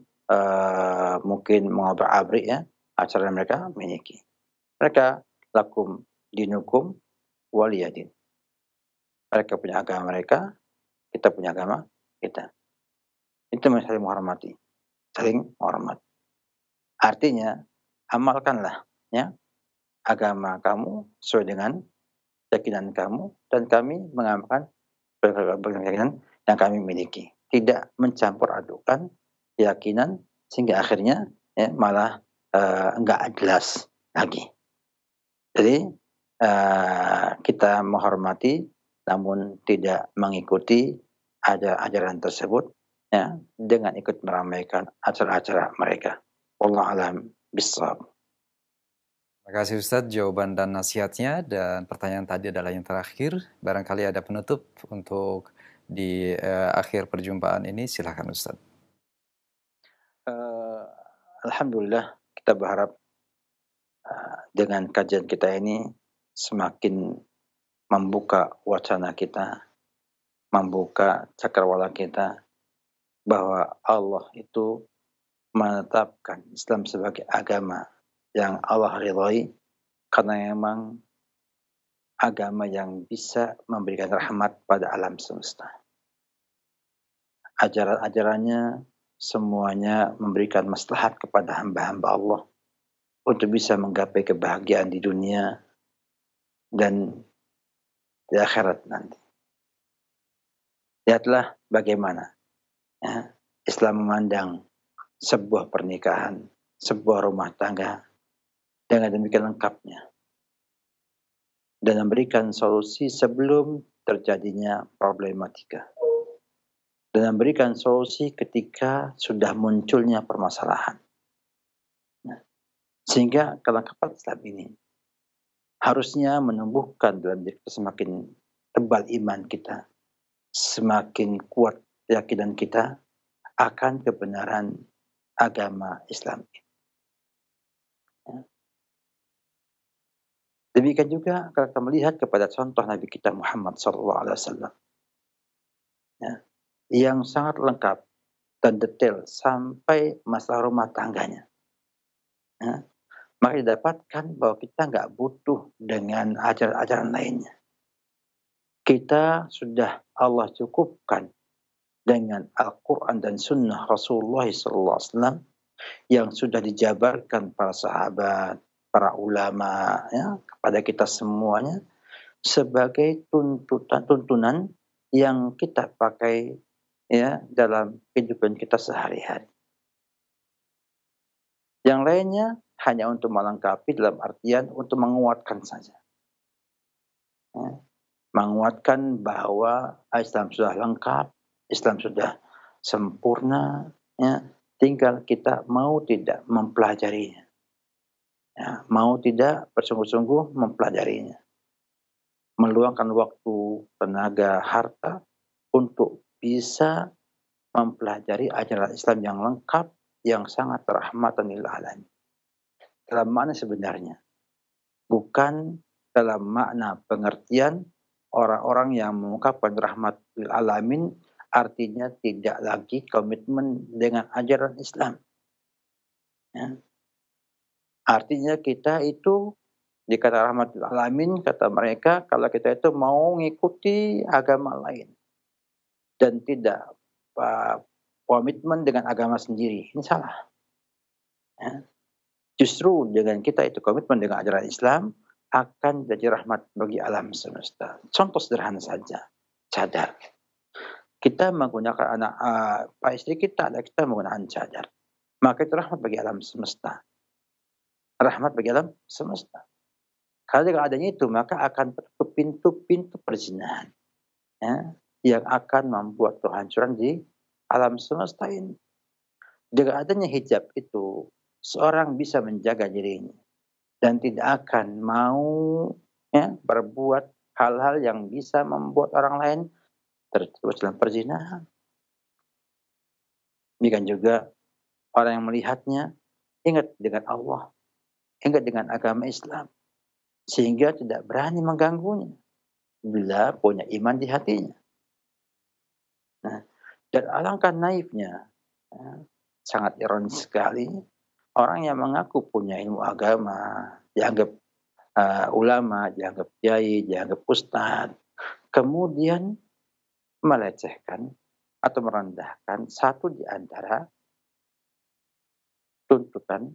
mungkin mengobrak-abrik ya acara yang mereka miliki. Mereka lakum dinukum waliyadin. Mereka punya agama mereka, kita punya agama kita. Itu saling menghormati. Saling menghormati. Artinya, amalkanlah ya agama kamu sesuai dengan keyakinan kamu, dan kami mengamalkan keyakinan yang kami miliki. Tidak mencampur adukan keyakinan sehingga akhirnya ya, malah enggak jelas lagi. Jadi kita menghormati namun tidak mengikuti ajaran tersebut ya, dengan ikut meramaikan acara-acara mereka. Wallahu a'lam bishawab. Terima kasih Ustadz jawaban dan nasihatnya, dan pertanyaan tadi adalah yang terakhir. Barangkali ada penutup untuk di akhir perjumpaan ini, silakan Ustadz. Alhamdulillah, kita berharap dengan kajian kita ini semakin membuka wacana kita, membuka cakrawala kita, bahwa Allah itu menetapkan Islam sebagai agama yang Allah ridhai, karena memang agama yang bisa memberikan rahmat pada alam semesta. Ajaran-ajarannya semuanya memberikan maslahat kepada hamba-hamba Allah untuk bisa menggapai kebahagiaan di dunia dan di akhirat nanti. Lihatlah bagaimana ya, Islam memandang sebuah pernikahan, sebuah rumah tangga dengan demikian lengkapnya, dan memberikan solusi sebelum terjadinya problematika, dan memberikan solusi ketika sudah munculnya permasalahan. Sehingga kelengkapan Islam ini harusnya menumbuhkan dalam diri kita semakin tebal iman kita, semakin kuat keyakinan kita akan kebenaran agama Islam. Demikian juga kalau kita melihat kepada contoh Nabi kita Muhammad SAW yang sangat lengkap dan detail sampai masalah rumah tangganya. Maka didapatkan bahwa kita nggak butuh dengan ajaran-ajaran lainnya. Kita sudah Allah cukupkan dengan Al-Quran dan Sunnah Rasulullah SAW yang sudah dijabarkan para sahabat, para ulama, ya, kepada kita semuanya sebagai tuntunan yang kita pakai ya dalam kehidupan kita sehari-hari. Yang lainnya hanya untuk melengkapi dalam artian untuk menguatkan saja. Ya. Menguatkan bahwa Islam sudah lengkap, Islam sudah sempurna, ya. Tinggal kita mau tidak mempelajarinya. Ya. Mau tidak bersungguh-sungguh mempelajarinya. Meluangkan waktu, tenaga, harta untuk bisa mempelajari ajaran Islam yang lengkap, yang sangat rahmatan lil alamin. Dalam makna sebenarnya, bukan dalam makna pengertian orang-orang yang mengungkapkan rahmat lil alamin artinya tidak lagi komitmen dengan ajaran Islam. Ya. Artinya kita itu dikata rahmatul alamin, kata mereka, kalau kita itu mau mengikuti agama lain dan tidak komitmen dengan agama sendiri, ini salah. Ya. Justru dengan kita itu komitmen dengan ajaran Islam akan jadi rahmat bagi alam semesta. Contoh sederhana saja, cadar. Kita menggunakan pak istri kita menggunakan cadar, maka itu rahmat bagi alam semesta. Rahmat bagi alam semesta. Kalau dengan adanya itu, maka akan tertutup pintu-pintu perzinahan, ya, yang akan membuat kehancuran di alam semesta ini. Dengan adanya hijab itu, seorang bisa menjaga dirinya dan tidak akan mau, ya, berbuat hal-hal yang bisa membuat orang lain terjerumus dalam perzinahan. Demikian juga orang yang melihatnya ingat dengan Allah, ingat dengan agama Islam, sehingga tidak berani mengganggunya bila punya iman di hatinya. Nah, dan alangkah naifnya, ya, sangat ironis sekali, orang yang mengaku punya ilmu agama, dianggap ulama, dianggap kiai, dianggap ustadz, kemudian melecehkan atau merendahkan satu di antara tuntutan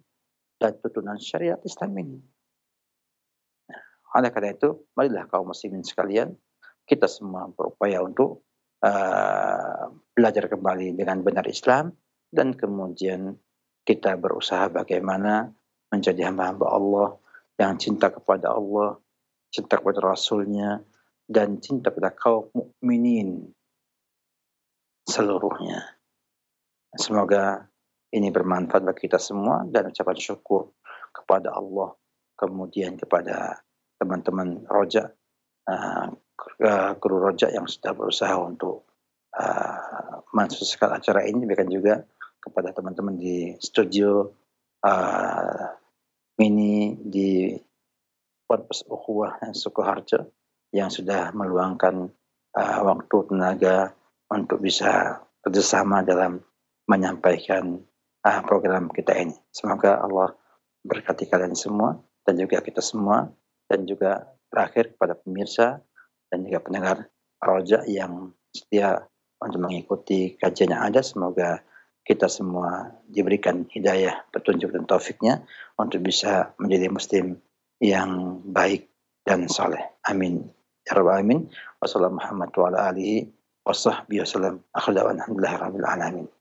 dan tuntunan syariat Islam ini. Nah, oleh karena itu, marilah kaum muslimin sekalian, kita semua berupaya untuk belajar kembali dengan benar Islam, dan kemudian kita berusaha bagaimana menjadi hamba-hamba Allah yang cinta kepada Allah, cinta kepada Rasulnya, dan cinta kepada kaum mukminin seluruhnya. Semoga ini bermanfaat bagi kita semua, dan ucapan syukur kepada Allah, kemudian kepada teman-teman Roja, kru Roja yang sudah berusaha untuk mensukseskan acara ini, bahkan juga kepada teman-teman di studio mini di Ponpes Ukhuwah Sukoharjo yang sudah meluangkan waktu tenaga untuk bisa kerjasama dalam menyampaikan program kita ini. Semoga Allah berkati kalian semua dan juga kita semua, dan juga terakhir kepada pemirsa dan juga pendengar Roja yang setia untuk mengikuti kajian yang ada. Semoga kita semua diberikan hidayah, petunjuk dan taufiknya untuk bisa menjadi muslim yang baik dan soleh. Amin. Ya Rabbal Alamin. Wassalamualaikum warahmatullahi wabarakatuh. Alhamdulillahirabbil alamin.